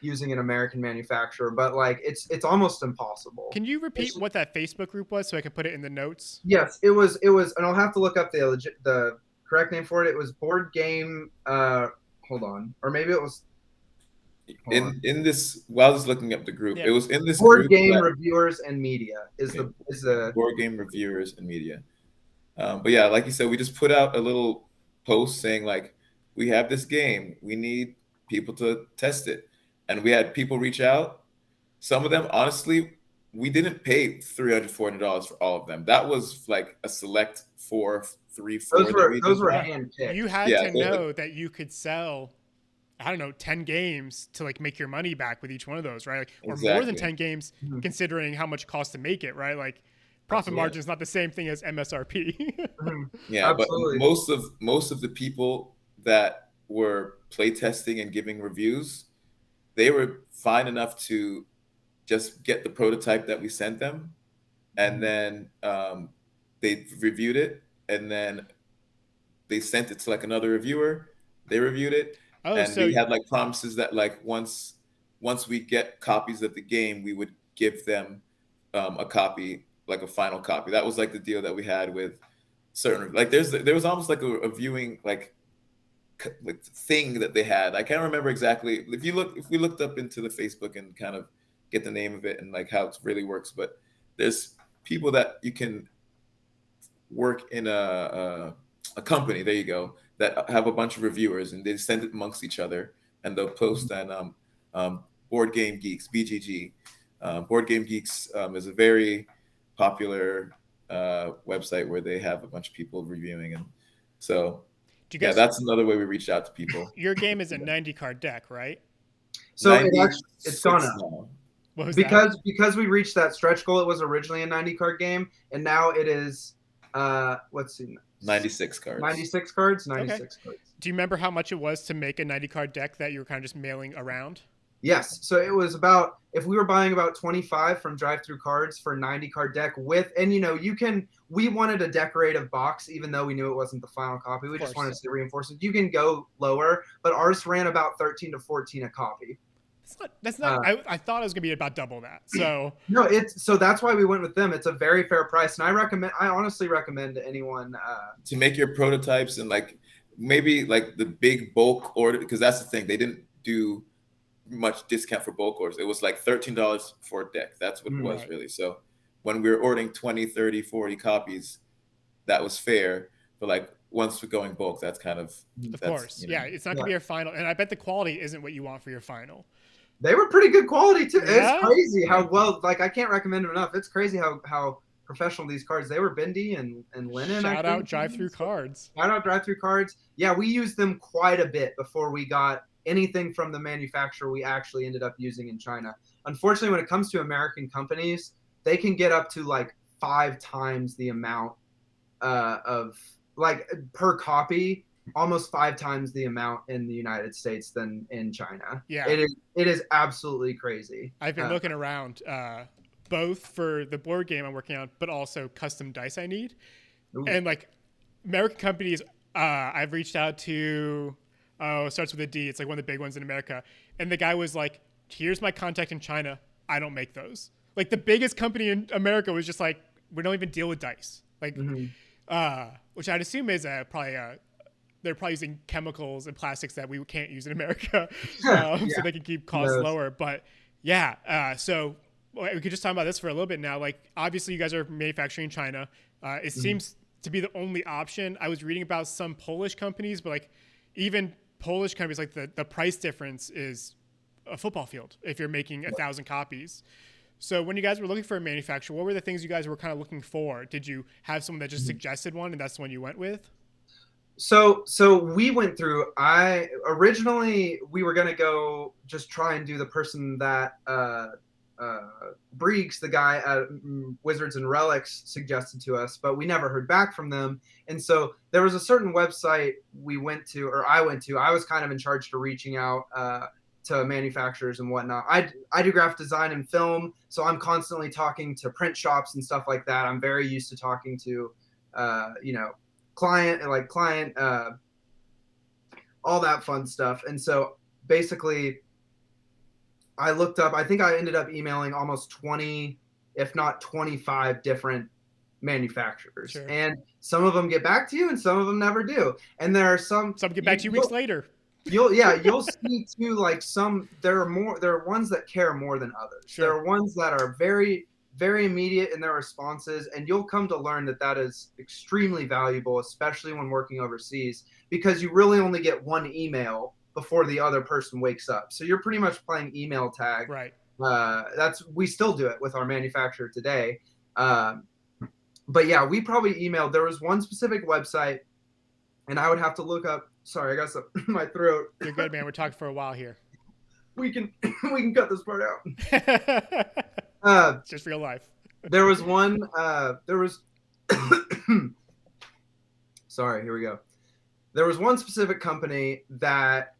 using an American manufacturer, but like it's almost impossible. Can you repeat what that Facebook group was so I can put it in the notes? Yes, it was, and I'll have to look up the correct name for it. It was Board Game. Hold on, or maybe it was. In this, while I was looking up the group, it was in this Board Game Reviewers and Media is the Board Game Reviewers and Media. But yeah, like you said, we just put out a little post saying like, we have this game, we need people to test it, and we had people reach out. Some of them, honestly, we didn't pay $300, $400 for all of them. That was like a select 4. Those were handpicked. You had to know that you could sell, I don't know, 10 games to like make your money back with each one of those, right? Like, or more than 10 games, considering how much it costs to make it, right? Like profit margin is not the same thing as MSRP. Yeah, absolutely. But most of the people that were playtesting and giving reviews, they were fine enough to just get the prototype that we sent them, and then they reviewed it, and then they sent it to like another reviewer. They reviewed it. And we had like promises that like once we get copies of the game, we would give them a copy, like a final copy. That was like the deal that we had with certain, like there was almost like a viewing, like like thing that they had. I can't remember exactly. If we looked up into the Facebook and kind of get the name of it and like how it really works, but there's people that you can work in a company. There you go. That have a bunch of reviewers, and they send it amongst each other, and they'll post on Board Game Geeks (BGG). Board Game Geeks is a very popular website where they have a bunch of people reviewing, and so that's another way we reached out to people. Your game is a 90 card deck, right? So it's gone up. Now. What was because we reached that stretch goal. It was originally a 90 card game, and now it is 96 cards. 96 cards. Okay. Do you remember how much it was to make a 90 card deck that you were kind of just mailing around? Yes. So it was about, if we were buying about 25 from Drive-Thru Cards for a 90 card deck with, and we wanted a decorative box, even though we knew it wasn't the final copy. We just wanted to see reinforcements. You can go lower, but ours ran about 13 to 14 a copy. That's not. I thought it was gonna be about double that. So no, so that's why we went with them. It's a very fair price, and I honestly recommend to anyone to make your prototypes and like maybe like the big bulk order, because that's the thing, they didn't do much discount for bulk orders. It was like $13 for a deck. That's what it was really. So when we were ordering 20, 30, 40 copies, that was fair. But like once we're going bulk, that's kind of course. Yeah, it's not gonna be your final, and I bet the quality isn't what you want for your final. They were pretty good quality too. Yeah. It's crazy how well, like I can't recommend them enough. It's crazy how professional these cards. They were bendy and linen. Shout out Drive-Thru Cards. Shout out Drive-Thru Cards. Yeah, we used them quite a bit before we got anything from the manufacturer we actually ended up using in China. Unfortunately, when it comes to American companies, they can get up to like 5 times the amount of like per copy, almost 5 times the amount in the United States than in China. Yeah, it is absolutely crazy. I've been looking around both for the board game I'm working on, but also custom dice I need. Ooh. And like American companies, I've reached out to. It starts with a D. It's like one of the big ones in America. And the guy was like, here's my contact in China. I don't make those. Like the biggest company in America was just like, we don't even deal with dice. Like, which I'd assume is they're probably using chemicals and plastics that we can't use in America, so they can keep costs lower. But so we could just talk about this for a little bit now. Like, obviously you guys are manufacturing in China. It seems to be the only option. I was reading about some Polish companies, but like even Polish companies, like the price difference is a football field if you're making 1,000 copies. So when you guys were looking for a manufacturer, what were the things you guys were kind of looking for? Did you have someone that just suggested one and that's the one you went with? So we went through, originally we were going to go just try and do the person that Briggs, the guy at Wizards and Relics, suggested to us, but we never heard back from them. And so there was a certain website I went to. I was kind of in charge to reaching out to manufacturers and whatnot. I do graphic design and film, so I'm constantly talking to print shops and stuff like that. I'm very used to talking to, client, all that fun stuff. And so basically I looked up, I think I ended up emailing almost 20, if not 25 different manufacturers. Sure. And some of them get back to you and some of them never do. And there are some get back to you weeks later. You'll see too, like there are ones that care more than others. Sure. There are ones that are very, very immediate in their responses, and you'll come to learn that is extremely valuable, especially when working overseas, because you really only get one email before the other person wakes up. So you're pretty much playing email tag. Right. We still do it with our manufacturer today. But yeah, we probably emailed. There was one specific website, and I would have to look up. Sorry, I got something in my throat. You're good, man. We're talking for a while here. We can cut this part out. It's just real life. There was one. Sorry, here we go. There was one specific company that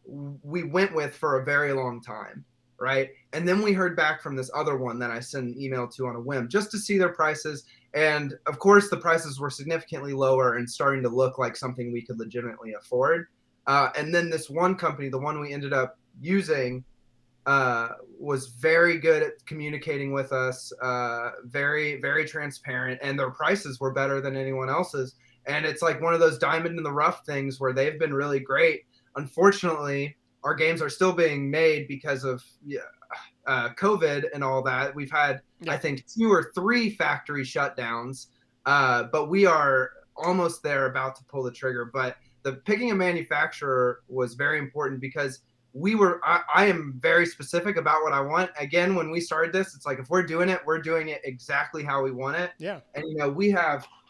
we went with for a very long time, right? And then we heard back from this other one that I sent an email to on a whim just to see their prices. And of course, the prices were significantly lower and starting to look like something we could legitimately afford. And then this one company, the one we ended up using, was very good at communicating with us, very, very transparent, and their prices were better than anyone else's. And it's like one of those diamond in the rough things where they've been really great. Unfortunately, our games are still being made because of COVID and all that. We've had, I think, 2 or 3 factory shutdowns, but we are almost there, about to pull the trigger. But the picking a manufacturer was very important because I am very specific about what I want. Again, when we started this, it's like, if we're doing it exactly how we want it. Yeah. And,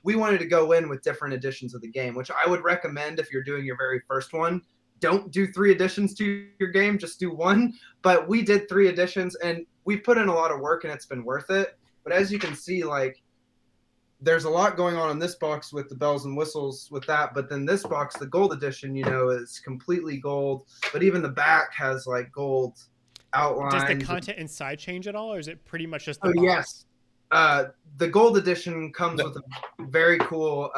we wanted to go in with different editions of the game, which I would recommend if you're doing your very first one. Don't do 3 editions to your game, just do 1. But we did 3 editions, and we put in a lot of work, and it's been worth it. But as you can see, like, there's a lot going on in this box with the bells and whistles with that. But then this box, the gold edition, is completely gold. But even the back has like gold outlines. Does the content inside change at all, or is it pretty much just the box? Yes. The gold edition comes with a very cool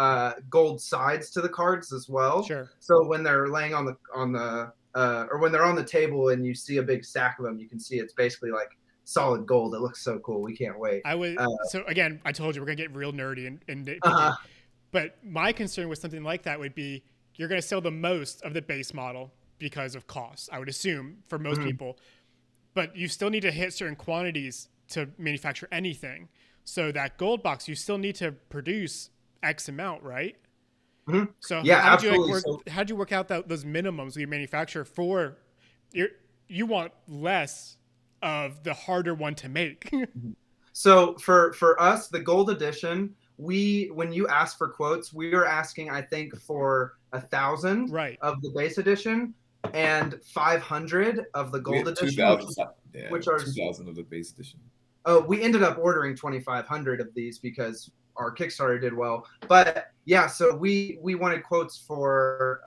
gold sides to the cards as well. Sure. So when they're laying on the or when they're on the table and you see a big stack of them, you can see it's basically like solid gold. It looks so cool. We can't wait. So again, I told you we're gonna get real nerdy and but my concern with something like that would be you're gonna sell the most of the base model because of costs, I would assume, for most people. But you still need to hit certain quantities to manufacture anything. So that gold box, you still need to produce X amount, right? So how'd you work out those minimums you manufacture for you want less of the harder one to make? So for us, the gold edition, when you ask for quotes, we were asking, I think, for 1,000 of the base edition and 500 of the gold edition, which are 2,000 of the base edition. Oh, we ended up ordering 2,500 of these because our Kickstarter did well. But yeah, so we wanted quotes for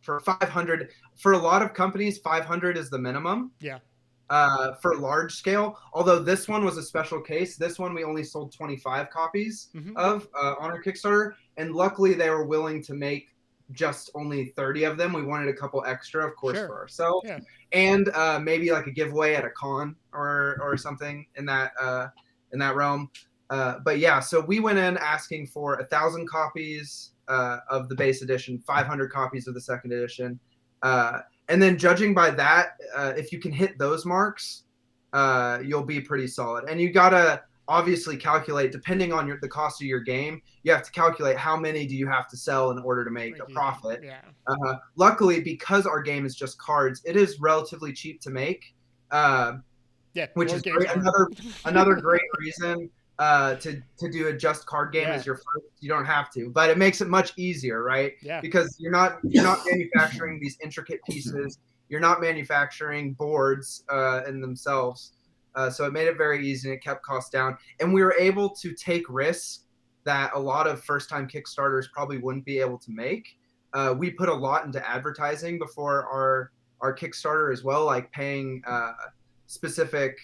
500. For a lot of companies, 500 is the minimum. Yeah. For large scale, although this one was a special case. This one we only sold 25 copies of on our Kickstarter, and luckily they were willing to make just only 30 of them. We wanted a couple extra, of course, for ourselves, and maybe like a giveaway at a con or something in that realm. But yeah, so we went in asking for 1,000 copies of the base edition, 500 copies of the second edition. And then judging by that, if you can hit those marks, you'll be pretty solid. And you gotta obviously calculate, depending on the cost of your game, you have to calculate how many do you have to sell in order to make a profit. Luckily, because our game is just cards, it is relatively cheap to make, which is great. Another great reason to do a just card game as your first. You don't have to, but it makes it much easier, right? Because you're not manufacturing these intricate pieces. You're not manufacturing boards in themselves. So it made it very easy, and it kept costs down. And we were able to take risks that a lot of first-time Kickstarters probably wouldn't be able to make. We put a lot into advertising before our Kickstarter as well, like paying specific.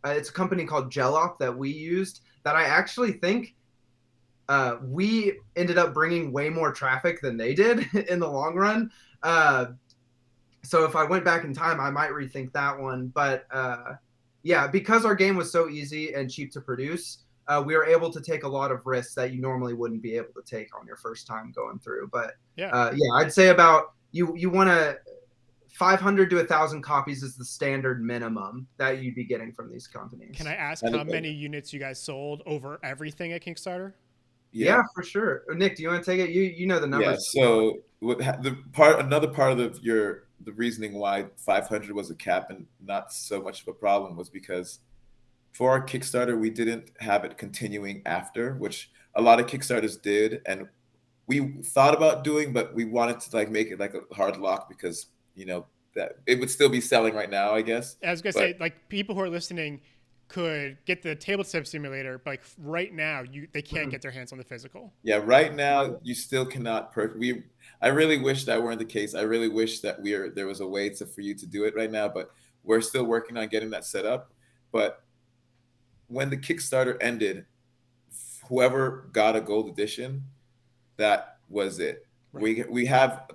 It's a company called Gelop that we used that I actually think we ended up bringing way more traffic than they did in the long run. So if I went back in time, I might rethink that one. But yeah, because our game was so easy and cheap to produce, we were able to take a lot of risks that you normally wouldn't be able to take on your first time going through. But I'd say about you want to 500 to 1,000 copies is the standard minimum that you'd be getting from these companies. Can I ask how many units you guys sold over everything at Kickstarter? Yeah, for sure. Nick, do you want to take it? You know the numbers. Yeah. So another part of the reasoning why 500 was a cap and not so much of a problem was because for our Kickstarter we didn't have it continuing after, which a lot of Kickstarters did, and we thought about doing, but we wanted to like make it like a hard lock because that it would still be selling right now, I guess. I was gonna say, like, people who are listening could get the tabletop simulator, but like right now they can't get their hands on the physical. Yeah, right now you still cannot I really wish that weren't the case. I really wish that there was a way for you to do it right now, but we're still working on getting that set up. But when the Kickstarter ended, whoever got a gold edition, that was it. Right. We have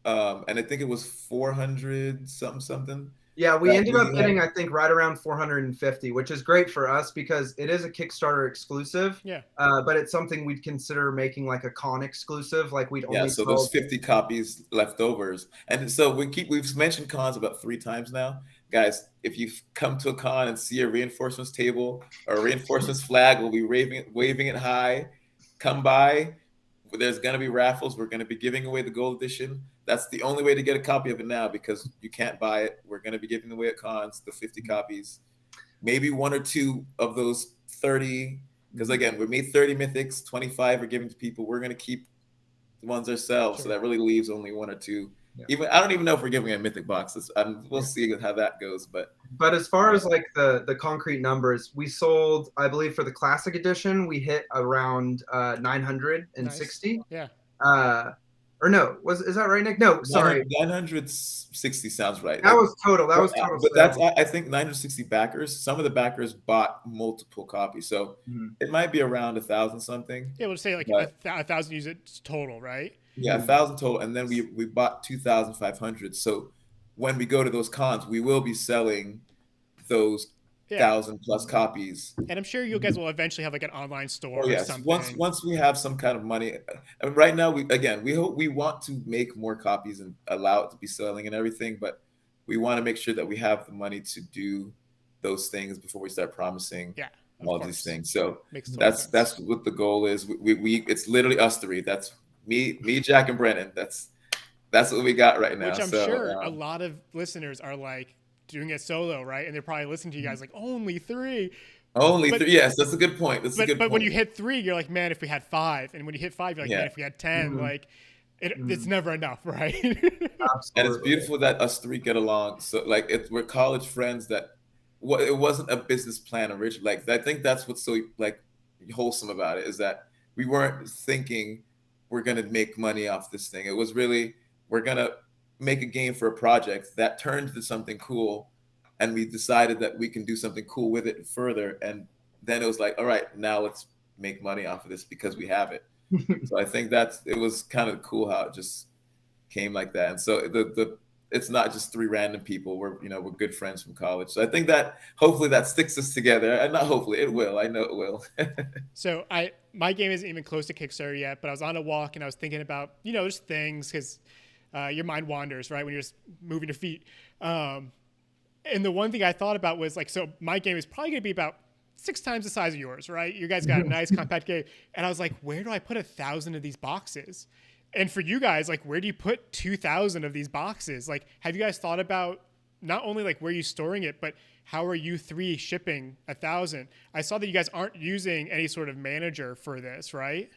and I think it was 400 something. Yeah, we ended up we getting, had- I think, right around 450, which is great for us because it is a Kickstarter exclusive. Yeah. But it's something we'd consider making like a con exclusive. Like we'd Yeah, only so sell. those 50 copies leftovers. And so we've mentioned cons about 3 times now. Guys, if you come to a con and see a reinforcements table or a reinforcements flag, we'll be waving it high. Come by. There's going to be raffles. We're going to be giving away the gold edition. That's the only way to get a copy of it now because you can't buy it. We're going to be giving away at cons the 50 copies. Maybe 1 or 2 of those 30, because again, we made 30 mythics, 25 are given to people. We're going to keep the ones ourselves, Sure. so that really leaves only 1 or 2. Yeah. Even I don't even know if we're giving a mythic boxes. We'll see how that goes. But as far as like the concrete numbers, we sold, I believe, for the classic edition, we hit around 960. Nice. Yeah. Or no, is that right, Nick? No, sorry. 960 sounds right. That was total. That was total. But that's I think 960 backers. Some of the backers bought multiple copies, so it might be around 1,000 something. Yeah, we'll say like But- 1,000 units total, right? Yeah, 1,000 total, and then we bought 2,500. So when we go to those cons, we will be selling those Yeah. 1,000+ copies. And I'm sure you guys will eventually have like an online store Oh or yes, something. once we have some kind of money. And right now, we want to make more copies and allow it to be selling and everything, but we want to make sure that we have the money to do those things before we start promising Yeah, of all course. these things. So Makes total that's sense. that's what the goal is. We it's literally us three. That's me, Jack, and Brennan. That's what we got right now. Which I'm So, sure a lot of listeners are like doing it solo, right? And they're probably listening to you guys like only 3. only but- 3. Yes, that's a good point. But when you hit 3, you're like, man, if we had 5, and when you hit 5, you're like, Yeah. man, if we had 10, like it's never enough, right? Absolutely. And it's beautiful that us 3 get along. So like we're college friends that it wasn't a business plan originally. Like I think that's what's so like wholesome about it is that we weren't thinking we're gonna make money off this thing. It was really we're gonna make a game for a project that turned into something cool, and we decided that we can do something cool with it further. And then it was like, all right, now let's make money off of this because we have it. So I think it was kind of cool how it just came like that. And so it's not just 3 random people. We're good friends from college. So I think that hopefully that sticks us together. And not hopefully, it will. I know it will. So my game isn't even close to Kickstarter yet, but I was on a walk and I was thinking about, just things because your mind wanders, right? When you're just moving your feet. And the one thing I thought about was like, so my game is probably going to be about 6 times the size of yours, right? You guys got a nice compact game. And I was like, where do I put 1,000 of these boxes? And for you guys, like, where do you put 2,000 of these boxes? Like, have you guys thought about not only like where you storing it, but how are you 3 shipping 1,000? I saw that you guys aren't using any sort of manager for this, right?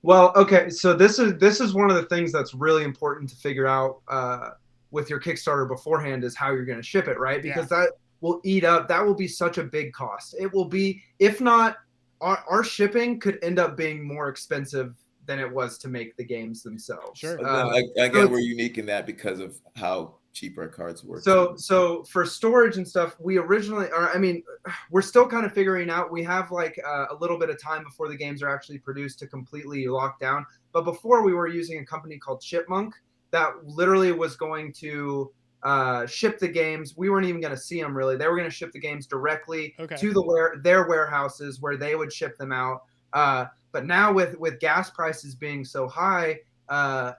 Well, okay, so this is one of the things that's really important to figure out with your Kickstarter beforehand is how you're going to ship it, right? Because that will that will be such a big cost. It will be, if not, our shipping could end up being more expensive than it was to make the games themselves. Sure. Again, we're unique in that because of how cheap our cards work. So for storage and stuff, we're still kind of figuring out. We have like a little bit of time before the games are actually produced to completely lock down. But before we were using a company called Chipmunk that literally was going to ship the games. We weren't even going to see them really. They were going to ship the games directly to their warehouses where they would ship them out. But now with gas prices being so high,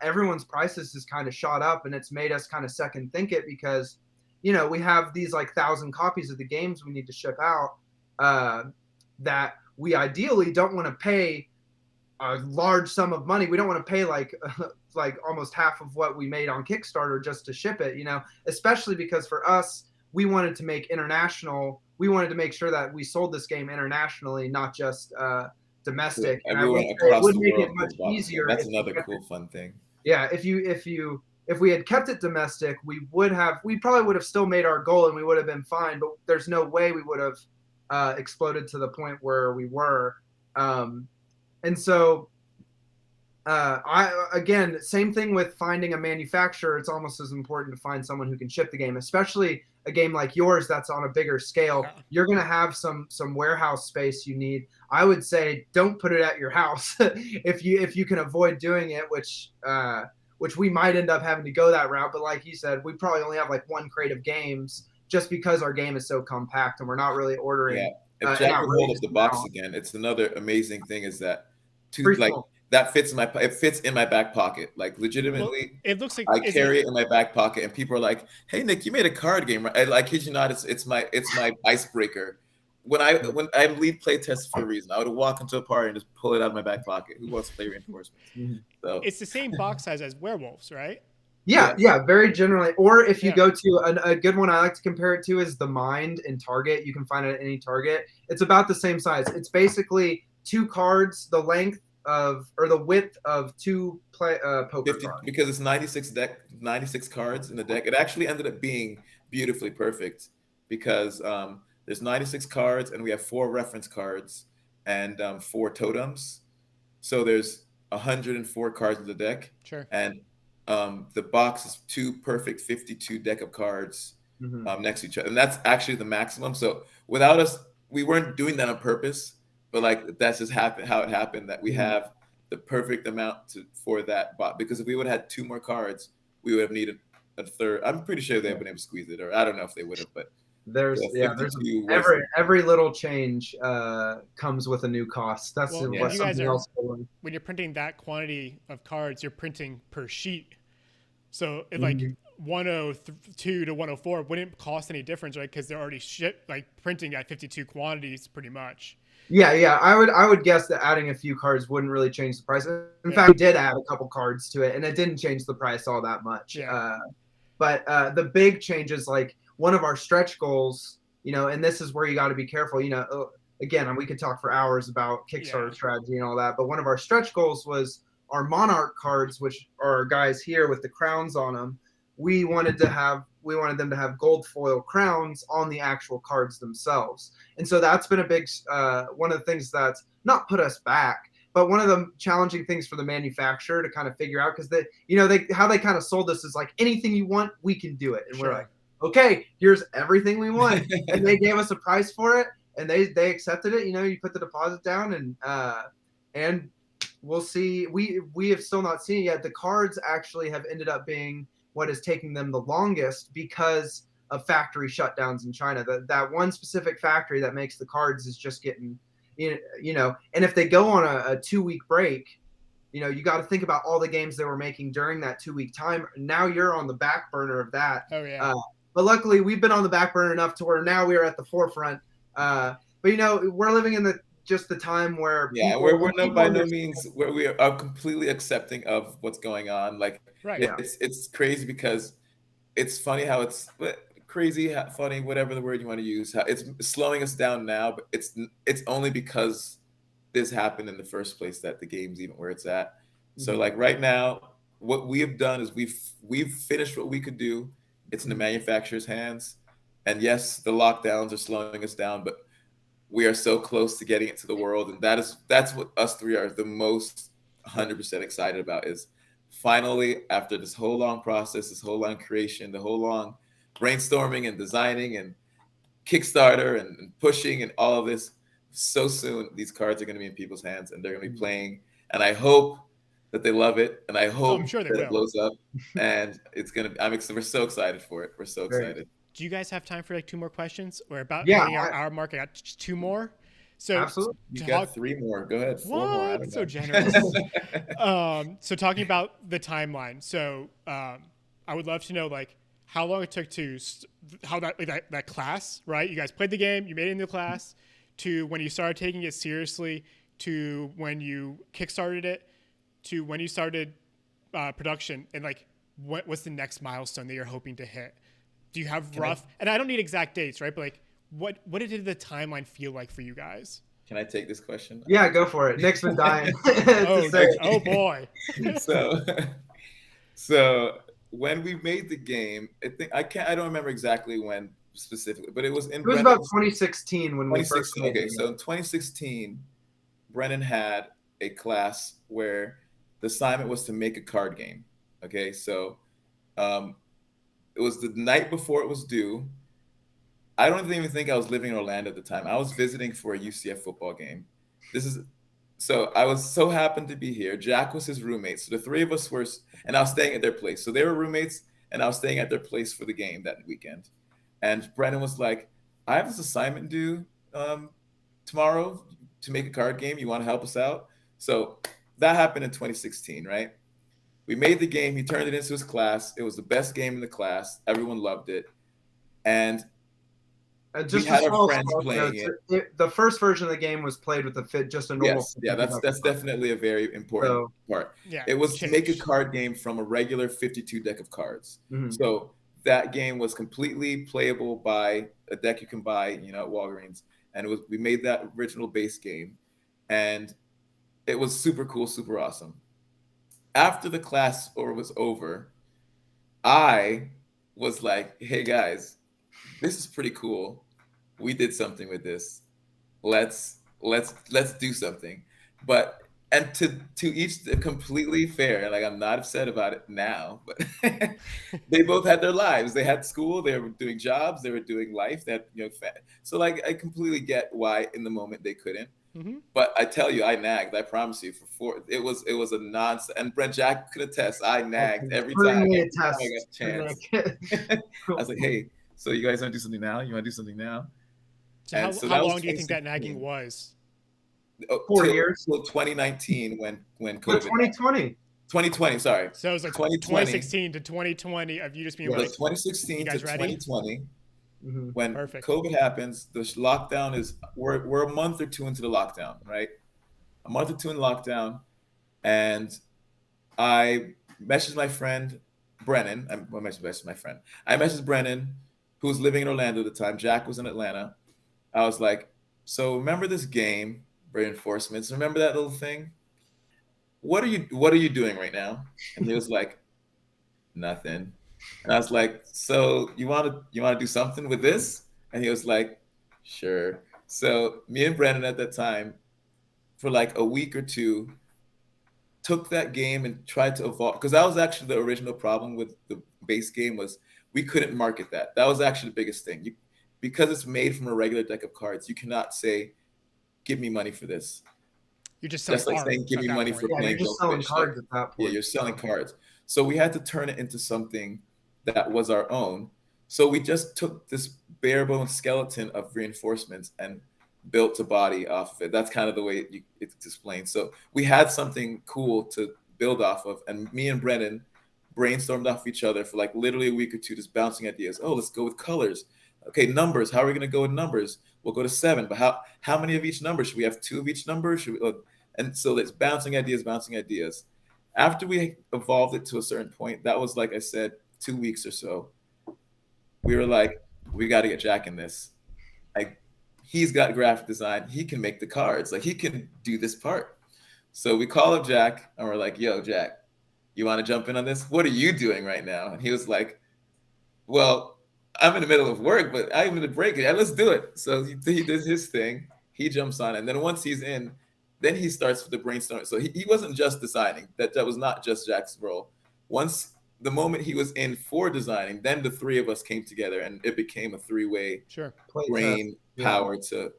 everyone's prices has kind of shot up, and it's made us kind of second think it because, we have these like 1,000 copies of the games we need to ship out that we ideally don't want to pay a large sum of money. We don't want to pay like almost half of what we made on Kickstarter just to ship it, especially because for us, we wanted to make international. We wanted to make sure that we sold this game internationally, not just domestic. And it would make it much easier. That's another cool fun thing. Yeah, if we had kept it domestic, we probably would have still made our goal and we would have been fine. But there's no way we would have exploded to the point where we were. And so, same thing with finding a manufacturer. It's almost as important to find someone who can ship the game, especially a game like yours that's on a bigger scale. Yeah. You're going to have some warehouse space you need. I would say don't put it at your house if you can avoid doing it, which which we might end up having to go that route. But like you said, we probably only have like one crate of games just because our game is so compact and we're not really ordering. Yeah. If Jack can hold up the box again, it's another amazing thing is that that fits in my back pocket. Like legitimately, well, it looks like I carry it in my back pocket, and people are like, "Hey Nick, you made a card game, right?" I kid you not, it's my icebreaker. When I lead playtest for a reason, I would walk into a party and just pull it out of my back pocket. Who wants to play reinforcements? So it's the same box size as werewolves, right? Yeah, very generally. Or if you go to a good one I like to compare it to is the Mind in Target. You can find it at any Target. It's about the same size. It's basically 2 cards, the width of 2 poker 50, cards. because it's 96 cards in the deck. It actually ended up being beautifully perfect because there's 96 cards and we have 4 reference cards and 4 totems. So there's 104 cards in the deck. Sure. And the box is 2 perfect 52 deck of cards next to each other. And that's actually the maximum. So without us, we weren't doing that on purpose, but like that's just how it happened that we have the perfect amount for that box. Because if we would have had 2 more cards, we would have needed a third. I'm pretty sure they would have been able to squeeze it, or I don't know if they would have, but there's every little change comes with a new cost. That's what something else. When you're printing that quantity of cards, you're printing per sheet. So it like 102 to 104 wouldn't cost any difference, right? Because they're already printing at 52 quantities pretty much. Yeah. I would guess that adding a few cards wouldn't really change the price. In fact, we did add a couple cards to it, and it didn't change the price all that much. Yeah. But the big changes, like one of our stretch goals, and this is where you got to be careful. Again, we could talk for hours about Kickstarter strategy and all that, but one of our stretch goals was our Monarch cards, which are guys here with the crowns on them. We wanted them to have gold foil crowns on the actual cards themselves. And so that's been a big one of the things that's not put us back, but one of the challenging things for the manufacturer to kind of figure out, because how they kind of sold this is like, anything you want, we can do it. And we're like, okay, here's everything we want. And they gave us a price for it, and they accepted it. You put the deposit down, and we'll see. We have still not seen it yet. The cards actually have ended up being what is taking them the longest because of factory shutdowns in China. That one specific factory that makes the cards is just getting, and if they go on a 2-week break, you got to think about all the games they were making during that 2-week time. Now you're on the back burner of that. Oh yeah. But luckily we've been on the back burner enough to where now we are at the forefront. But we're living in the time where we're by no means where we are completely accepting of what's going on. Like it's crazy because it's funny how it's crazy, funny, whatever the word you want to use. How it's slowing us down now, but it's only because this happened in the first place that the game's even where it's at. So like right now, what we have done is we've finished what we could do. It's in the manufacturer's hands, and yes, the lockdowns are slowing us down, but we are so close to getting it to the world, and that's what us 3 are the most 100% excited about, is finally, after this whole long process, this whole long creation, the whole long brainstorming and designing and Kickstarter and pushing and all of this, so soon these cards are going to be in people's hands and they're going to be playing, and I hope that they love it, and I hope it blows up, and we're so excited for it. We're so excited. Do you guys have time for like 2 more questions? We're about hitting our mark. I got 2 more. So absolutely, you got 3 more. Go ahead. 4 more. I don't know. So generous. So talking about the timeline. So I would love to know like how long it took to how that class, right? You guys played the game, you made it into class, to when you started taking it seriously, to when you kickstarted it, to when you started production, and like what's the next milestone that you're hoping to hit? Do you have and I don't need exact dates, right? But like, what did the timeline feel like for you guys? Can I take this question? Yeah, go for it. Nick's been dying. Oh boy. So when we made the game, I don't remember exactly when specifically, but it was about 2016 when we first made it. Okay, so in 2016, Brennan had a class where the assignment was to make a card game. Okay, so it was the night before it was due. I don't even think I was living in Orlando at the time. I was visiting for a UCF football game. This is So I was so happened to be here. Jack was his roommate. So the three of us were, and I was staying at their place. So they were roommates, and I was staying at their place for the game that weekend. And Brennan was like, I have this assignment due tomorrow to make a card game. You want to help us out? So that happened in 2016, right? We made the game. He turned it into his class. It was the best game in the class. Everyone loved it. And we Just had a our small friends side playing note, it. the first version of the game was played with just a normal. Yes, yeah, that's definitely a very important part. Yeah, It was to make a change. card game from a regular 52 deck of cards. Mhm. So that game was completely playable by a deck you can buy, at Walgreens, and we made that original base game, and it was super cool, super awesome. After the class was over, I was like, "Hey guys, this is pretty cool. We did something with this. Let's do something." But and to each completely fair, like I'm not upset about it now, but they both had their lives. They had school, they were doing jobs, they were doing life. That so like I completely get why in the moment they couldn't. Mm-hmm. But I tell you, I nagged. I promise you, for four, it was a nonsense. And Brent Jack could attest. I nagged every time I got a chance. I was like, "Hey, so you guys want to do something now? You want to do something now?" So how long do you think that nagging was? 4 years. Till 2019 when So COVID. 2020. 2020, sorry. So it was like 2016 to 2020 of you just being Yeah, like, 2016 to guys ready? 2020. Mhm. When Perfect. COVID happens, the lockdown is we're a month or two into the lockdown, right? A month or two in lockdown, and I messaged my friend Brennan. I messaged my friend. I messaged Brennan, who was living in Orlando at the time. Jack was in Atlanta. I was like, "So remember this game, Reinforcements? Remember that little thing? What are you doing right now?" And he was like, "Nothing." And I was like, "So you want to do something with this?" And he was like, "Sure." So me and Brandon at that time, for like a week or two, took that game and tried to evolve, because that was actually the original problem with the base game, was we couldn't market that. That was actually the biggest thing. Because it's made from a regular deck of cards, you cannot say, "Give me money for this." You're just selling Just like art saying, "Give at me that money point. for Yeah, you're playing just Go selling Fish." cards at that Yeah, point. you're selling cards. So we had to turn it into something that was our own. So we just took this bare bones skeleton of Reinforcements and built a body off of it. That's kind of the way it's explained. So we had something cool to build off of, and me and Brennan brainstormed off each other for like literally a week or two, just bouncing ideas. Oh, let's go with colors. Okay, numbers. How are we going to go with numbers? We'll go to 7, but how many of each number? Should we have 2 of each number? And so it's bouncing ideas, bouncing ideas. After we evolved it to a certain point, that was, like I said, 2 weeks or so. We were like, we got to get Jack in this. Like, he's got graphic design. He can make the cards. Like, he can do this part. So we call up Jack and we're like, "Yo, Jack, you want to jump in on this? What are you doing right now?" And he was like, "Well, I'm in the middle of work, but I'm in the break. Yeah, let's do it." So he does his thing. He jumps on, and then once he's in, then he starts with the brainstorm. So he wasn't just designing. That was not just Jack's role. Once the moment he was in for designing, then the three of us came together, and it became a 3-way Sure. brain power to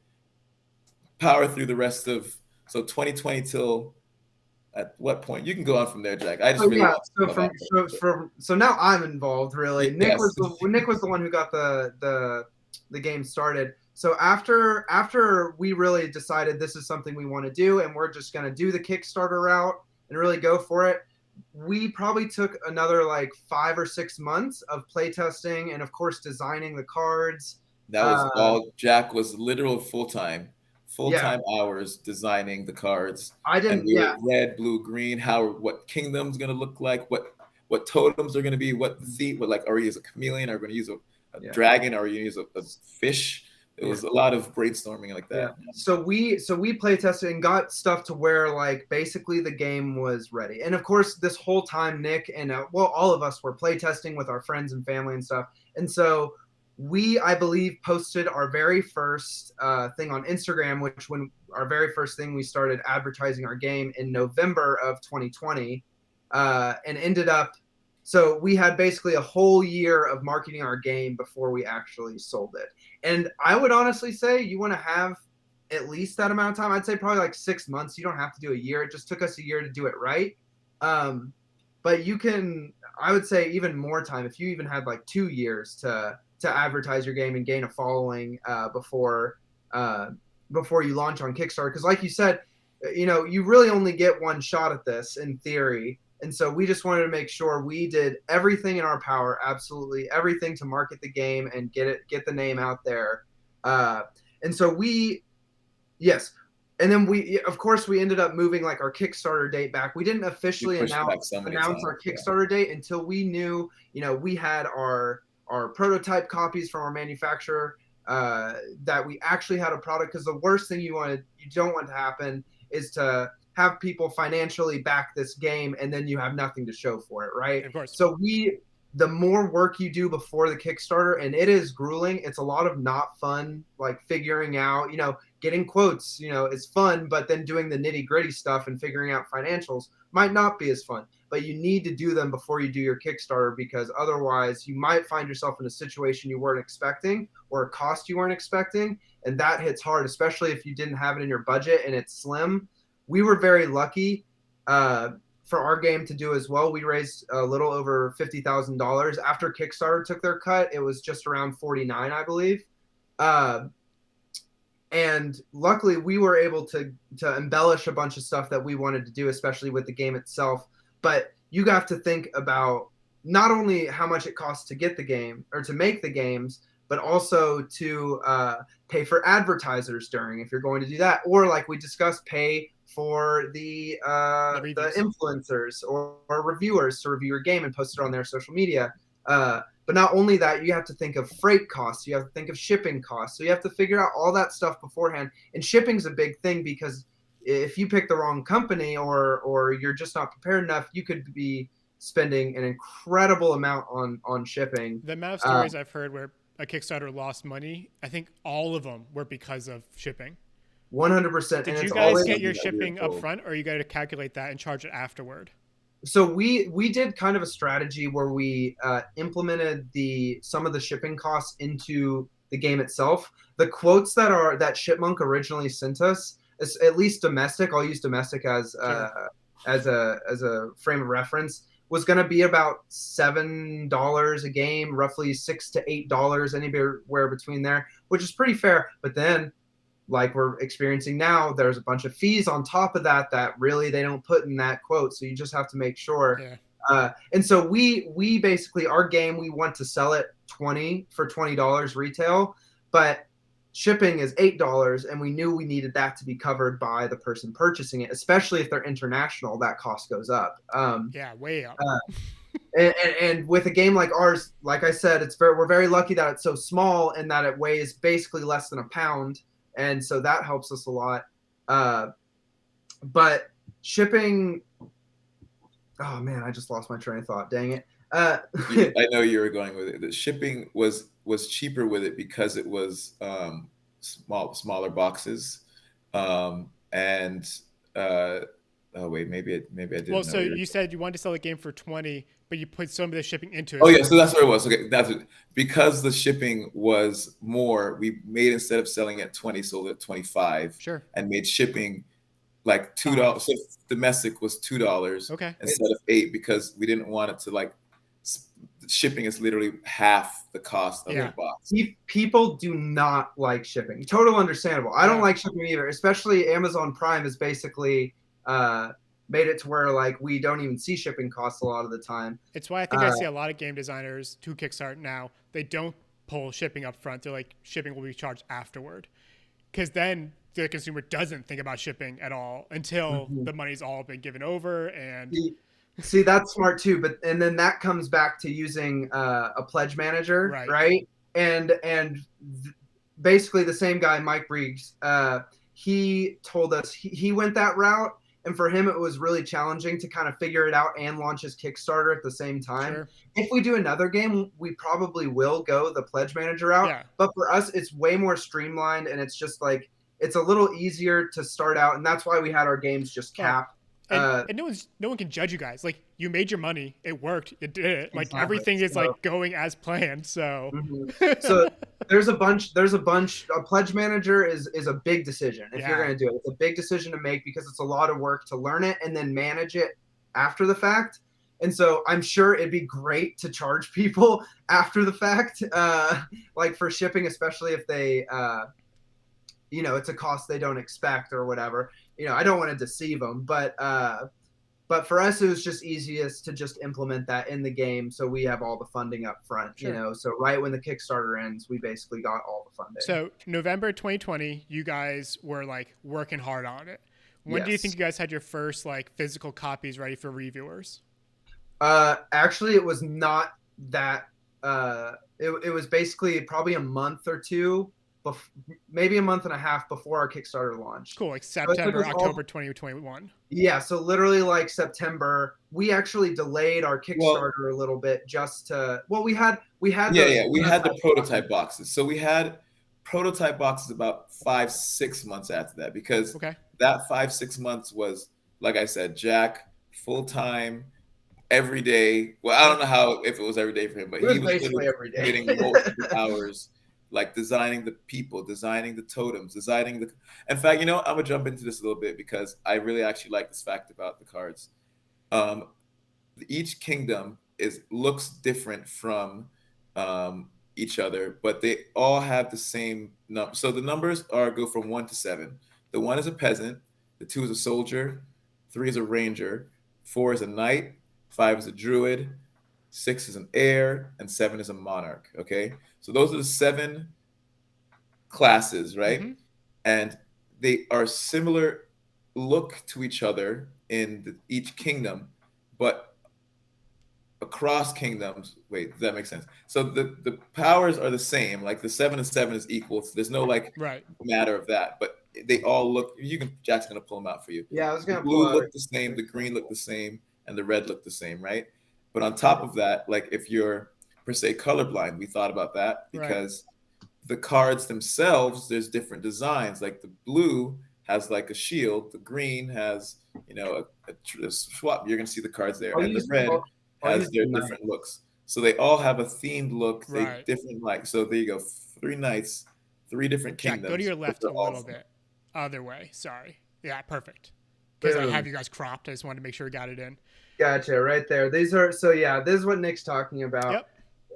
power through the rest of 2020 till. At what point? You can go on from there, Jack. I just really want to So now I'm involved. Really, Nick Yes. was the one who got the game started. So after we really decided this is something we want to do, and we're just gonna do the Kickstarter route and really go for it, we probably took another like 5 or 6 months of playtesting and of course designing the cards. That was all. Jack was literal full-time hours designing the cards. I didn't. And we were red, blue, green. What kingdom's gonna look like? What totems are gonna be? What like? Are we use a chameleon? Are we gonna use a dragon? Are we gonna use a fish? It was a lot of brainstorming like that. Yeah. So we play tested and got stuff to where like basically the game was ready. And of course, this whole time, Nick and all of us were play testing with our friends and family and stuff. And so I believe, posted our very first thing on Instagram, when our very first thing we started advertising our game in November of 2020, and ended up. So we had basically a whole year of marketing our game before we actually sold it. And I would honestly say you want to have at least that amount of time. I'd say probably like 6 months. You don't have to do a year. It just took us a year to do it right. But you can, I would say, even more time if you even had like 2 years to advertise your game and gain a following before you launch on Kickstarter. Because like you said, you really only get one shot at this in theory. And so we just wanted to make sure we did everything in our power, absolutely everything, to market the game and get the name out there. And so yes. And then of course, we ended up moving like our Kickstarter date back. We didn't officially announce our Kickstarter date until we knew, we had our prototype copies from our manufacturer, that we actually had a product. Because the worst thing you don't want to happen is to have people financially back this game and then you have nothing to show for it, right? Of course. So the more work you do before the Kickstarter, and it is grueling. It's a lot of not fun, like figuring out, getting quotes, is fun, but then doing the nitty gritty stuff and figuring out financials might not be as fun. But you need to do them before you do your Kickstarter, because otherwise you might find yourself in a situation you weren't expecting or a cost you weren't expecting. And that hits hard, especially if you didn't have it in your budget and it's slim. We were very lucky for our game to do as well. We raised a little over $50,000. After Kickstarter took their cut, it was just around 49, I believe. And luckily, we were able to embellish a bunch of stuff that we wanted to do, especially with the game itself. But you have to think about not only how much it costs to get the game or to make the games, but also to pay for advertisers during, if you're going to do that, or like we discussed, pay for the influencers or reviewers to review your game and post it on their social media. But not only that, you have to think of freight costs. You have to think of shipping costs. So you have to figure out all that stuff beforehand. And shipping's a big thing, because if you pick the wrong company or you're just not prepared enough, you could be spending an incredible amount on shipping. The amount of stories I've heard where a Kickstarter lost money, I think all of them were because of shipping. 100%. Did you guys get your shipping up front, or you got to calculate that and charge it afterward? So we did kind of a strategy where we implemented some of the shipping costs into the game itself. The quotes that Chipmunk originally sent us, at least domestic, I'll use domestic as a frame of reference, was going to be about $7 a game, roughly $6 to $8, anywhere between there, which is pretty fair. But then, like we're experiencing now, there's a bunch of fees on top of that really they don't put in that quote. So you just have to make sure. Yeah. And so we basically, our game, we want to sell it for $20 retail, but shipping is $8, and we knew we needed that to be covered by the person purchasing it, especially if they're international. That cost goes up. Way up. And with a game like ours, like I said, we're very lucky that it's so small and that it weighs basically less than a pound. And so that helps us a lot. But shipping, oh man, I just lost my train of thought. Dang it. I know you were going with it. The shipping was cheaper with it because it was smaller boxes. Oh wait, maybe I didn't. Well, so you said you wanted to sell the game for 20, but you put some of the shipping into it. Oh yeah, so that's what it was. Okay, because the shipping was more. We made, instead of selling at 20, sold at 25. Sure. And made shipping like $2. So domestic was $2. Okay. Instead of $8, because we didn't want it to shipping is literally half the cost of the box. People do not like shipping. Total understandable. I don't like shipping either, especially Amazon Prime is basically made it to where we don't even see shipping costs a lot of the time. It's why I think I see a lot of game designers to Kickstarter now. They don't pull shipping up front. They're like, shipping will be charged afterward, because then the consumer doesn't think about shipping at all until the money's all been given over. And see, that's smart too. And then that comes back to using a pledge manager, right? And basically the same guy, Mike Briggs, he told us he went that route. And for him, it was really challenging to kind of figure it out and launch his Kickstarter at the same time. Sure. If we do another game, we probably will go the pledge manager route. Yeah. But for us, it's way more streamlined, and it's just it's a little easier to start out. And that's why we had our games just capped. And no one can judge you guys. You made your money. It worked. It did it. Exactly. Everything is going as planned. So, There's a bunch. A pledge manager is a big decision if you're Yeah. going to do it. It's a big decision to make because it's a lot of work to learn it and then manage it after the fact. And so I'm sure it'd be great to charge people after the fact, like for shipping, especially if they, it's a cost they don't expect or whatever. I don't want to deceive them, but for us, it was just easiest to just implement that in the game, so we have all the funding up front. Sure. So right when the Kickstarter ends, we basically got all the funding. So November 2020, you guys were like working hard on it. When do you think you guys had your first like physical copies ready for reviewers? Actually, it was not that. It was basically probably a month or two, maybe a month and a half before our Kickstarter launched. Cool, like September, October 2021. Yeah, so literally like September. We actually delayed our Kickstarter a little bit just to. Well, we had. We had the prototype boxes. So we had prototype boxes about 5-6 months after that, because that 5-6 months was, like I said, Jack full time. Every day. Well, I don't know if it was every day for him, but he was basically every day, getting multiple hours, like designing the people, designing the totems, designing the. In fact, I'm gonna jump into this a little bit because I really actually like this fact about the cards. Each kingdom looks different from each other, but they all have the same number. So the numbers go from 1 to 7. The 1 is a peasant, the 2 is a soldier, 3 is a ranger, 4 is a knight, 5 is a druid, 6 is an heir, and 7 is a monarch. Okay, so those are the 7 classes, right? Mm-hmm. And they are similar look to each other in each kingdom, but across kingdoms. Wait, does that make sense? So the powers are the same. Like the 7 and 7 is equal. So there's no matter of that, but they all look. Jack's gonna pull them out for you. Yeah, I was gonna. The blue look the same. The green look the same. And the red look the same, right? But on top of that, like if you're per se colorblind, we thought about that because the cards themselves, there's different designs. Like the blue has like a shield, the green has, a swap. You're gonna see the cards there, and the red has their different looks. So they all have a themed look. They different so there you go. 3 knights, 3 different kingdoms. Jack, go to your left a little bit. Other way. Sorry. Yeah, perfect. Because I have you guys cropped. I just wanted to make sure we got it in. Gotcha, right there. These are this is what Nick's talking about.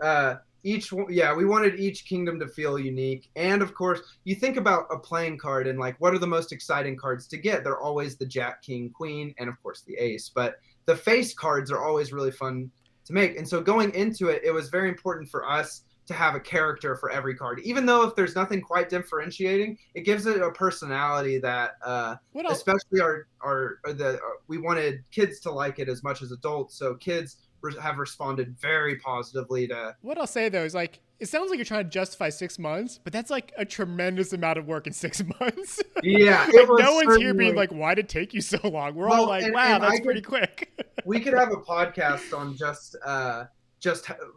Yep. We wanted each kingdom to feel unique. And of course, you think about a playing card and like what are the most exciting cards to get? They're always the Jack, King, Queen, and of course the Ace. But the face cards are always really fun to make. And so going into it, it was very important for us to have a character for every card. Even though if there's nothing quite differentiating, it gives it a personality that especially we wanted kids to like it as much as adults. So kids have responded very positively to. What I'll say though is like it sounds like you're trying to justify 6 months, but that's like a tremendous amount of work in 6 months. Yeah, like no one's here being like, "Why did it take you so long?" We're all like, "Wow, that's pretty quick." We could have a podcast on just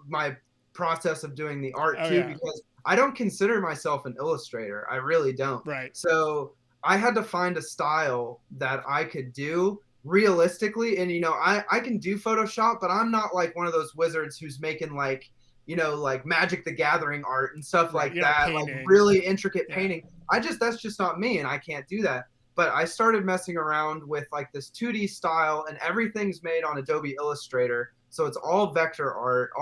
my process of doing the art too, because I don't consider myself an illustrator. I really don't. Right. So I had to find a style that I could do realistically. And, I can do Photoshop, but I'm not like one of those wizards who's making like Magic the Gathering art and stuff like that, like really intricate painting. That's just not me. And I can't do that. But I started messing around with like this 2D style, and everything's made on Adobe Illustrator. So it's all vector art,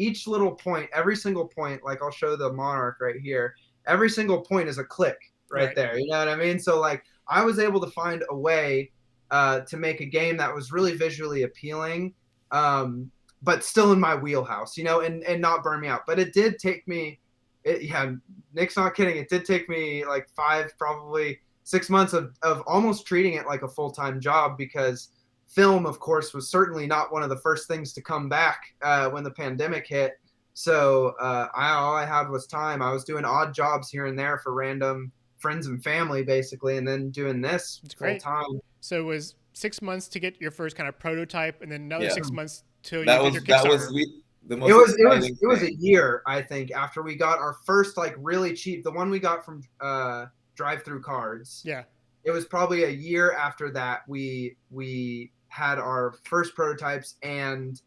each little point, every single point, like I'll show the monarch right here. Every single point is a click right there. You know what I mean? So like I was able to find a way to make a game that was really visually appealing, but still in my wheelhouse, and not burn me out. But it did take me, Nick's not kidding. It did take me like 5, probably 6 months of almost treating it like a full-time job, because film, of course, was certainly not one of the first things to come back when the pandemic hit. So all I had was time. I was doing odd jobs here and there for random friends and family, basically, and then doing this full time. So it was 6 months to get your first kind of prototype, and then another 6 months till you did your Kickstarter. It was a year, I think, after we got our first like really cheap, the one we got from Drive-Thru Cards. Yeah. It was probably a year after that we had our first prototypes, and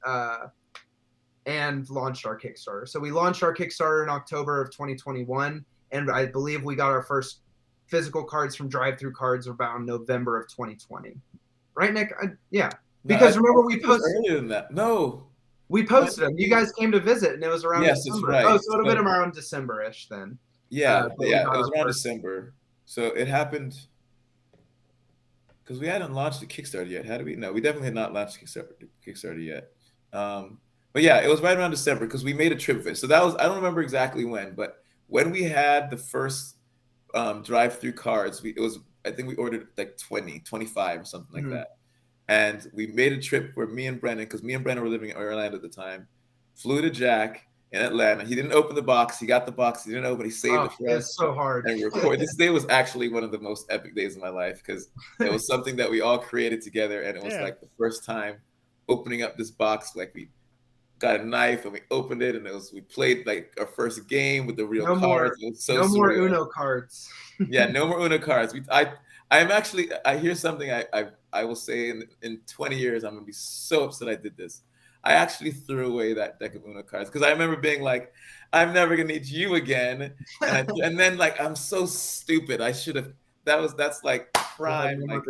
and launched our Kickstarter. So we launched our Kickstarter in October of 2021, and I believe we got our first physical cards from Drive-Thru Cards around November of 2020. Right, Nick? Yeah. Because remember we posted earlier than that. No. We posted them. You guys came to visit, and it was around Yes, December. that's right. Oh, so it would have been around December-ish then. Yeah, it was around December. So it happened because we hadn't launched the Kickstarter yet, had we? No, we definitely had not launched Kickstarter yet. But yeah, it was right around December because we made a trip of it. So that was, I don't remember exactly when, but when we had the first drive-through cards, I think we ordered like 20, 25 or something like that. And we made a trip where me and Brennan, because me and Brennan were living in Orlando at the time, flew to Jack in Atlanta. He didn't open the box. He got the box. He didn't open. He saved it for us. It's so hard. And this day was actually one of the most epic days of my life because it was something that we all created together, and it was like the first time opening up this box. Like we got a knife and we opened it, and we played like our first game with the real cards. It was so no surreal. more Uno cards. Yeah, no more Uno cards. I hear something I will say in 20 years, I'm gonna be so upset I did this. I actually threw away that deck of Uno cards because I remember being like, I'm never gonna need you again. And then like, I'm so stupid. I should have, that's like prime, like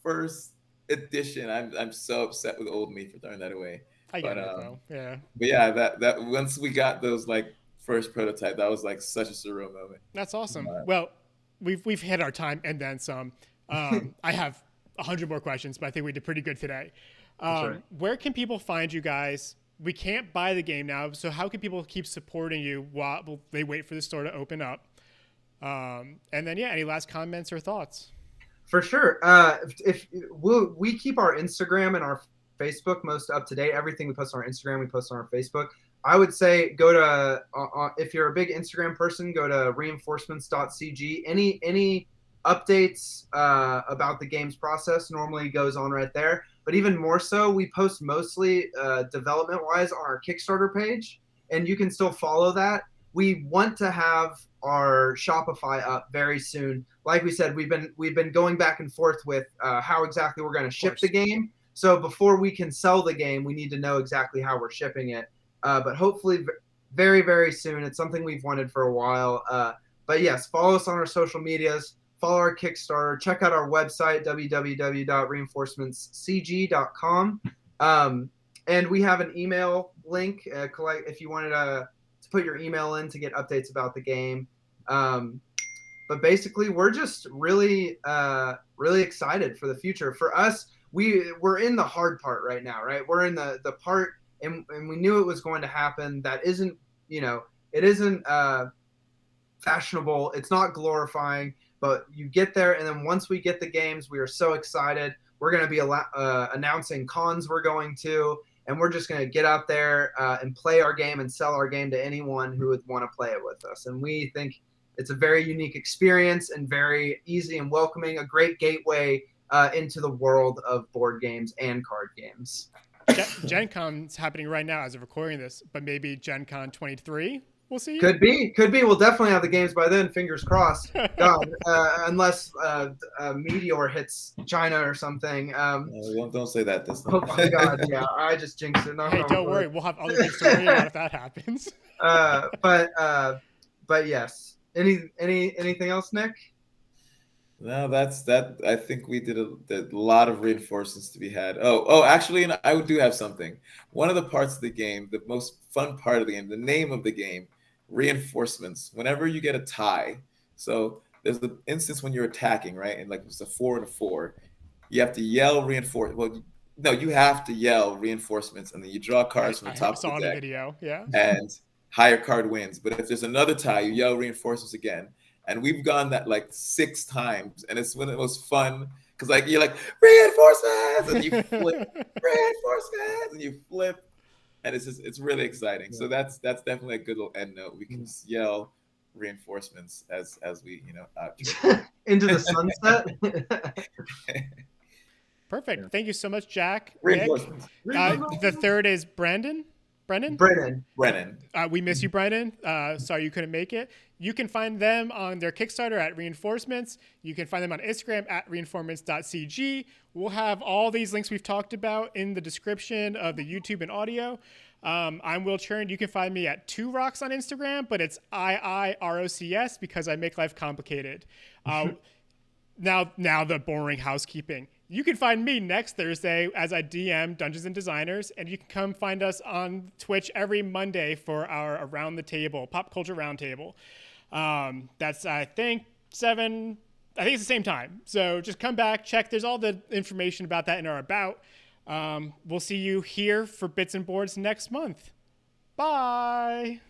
first edition. I'm so upset with old me for throwing that away. I get it though. Yeah. But yeah, that once we got those like first prototype, that was like such a surreal moment. That's awesome. Well, we've hit our time and then some. I have 100 more questions, but I think we did pretty good today. Where can people find you guys? We can't buy the game now, so how can people keep supporting you while they wait for the store to open up? And then, any last comments or thoughts? For sure. If we keep our Instagram and our Facebook most up to date. Everything we post on our Instagram, we post on our Facebook. I would say go to if you're a big Instagram person, go to reinforcements.cg. Any updates about the game's process normally goes on right there. But even more so, we post mostly development-wise on our Kickstarter page, and you can still follow that. We want to have our Shopify up very soon. Like we said, we've been going back and forth with how exactly we're going to ship the game. So before we can sell the game, we need to know exactly how we're shipping it. But hopefully very, very soon. It's something we've wanted for a while. But yes, follow us on our social medias. Follow our Kickstarter. Check out our website, www.reinforcementscg.com. And we have an email link if you wanted to put your email in to get updates about the game. But basically, we're just really, really excited for the future. For us, we're in the hard part right now, right? We're in the part, and we knew it was going to happen. That isn't, it isn't fashionable. It's not glorifying. But you get there, and then once we get the games, we are so excited. We're going to be announcing cons we're going to, and we're just going to get out there and play our game and sell our game to anyone who would want to play it with us. And we think it's a very unique experience and very easy and welcoming, a great gateway into the world of board games and card games. Gen Con's happening right now as of recording this, but maybe Gen Con 23? We'll see. Could be. We'll definitely have the games by then. Fingers crossed. God, unless a meteor hits China or something. Don't say that this time. Oh my God! Yeah, I just jinxed it. Hey, don't worry. We'll have other things to worry about if that happens. But yes. Anything else, Nick? No, that's that. I think we did a lot of reinforcements to be had. Oh, actually, and I do have something. One of the parts of the game, the most fun part of the game, the name of the game, reinforcements. Whenever you get a tie, so there's the instance when you're attacking, right? And like it's a 4 and a 4, you have to yell reinforce. Well, no, you have to yell reinforcements, and then you draw cards from the top of the deck. Video, yeah. And higher card wins. But if there's another tie, you yell reinforcements again. And we've gone that like 6 times, and it's one of the most fun because like you're like reinforcements, and you flip reinforcements, and you flip, and it's really exciting. Yeah. So that's definitely a good little end note. We can just yell reinforcements as we into the sunset. Perfect. Yeah. Thank you so much, Jack. Reinforcements. The third is Brennan. Brennan. We miss you, Brennan. Sorry you couldn't make it. You can find them on their Kickstarter at Reinforcements. You can find them on Instagram at reinforcements.cg. We'll have all these links we've talked about in the description of the YouTube and audio. I'm lTruran. You can find me at 2rocks on Instagram, but it's IIROCS because I make life complicated. Now the boring housekeeping. You can find me next Thursday as I DM Dungeons and Designers, and you can come find us on Twitch every Monday for our Around the Table, Pop Culture Roundtable. That's, I think it's the same time. So just come back, check. There's all the information about that in our About. We'll see you here for Bits and Boards next month. Bye.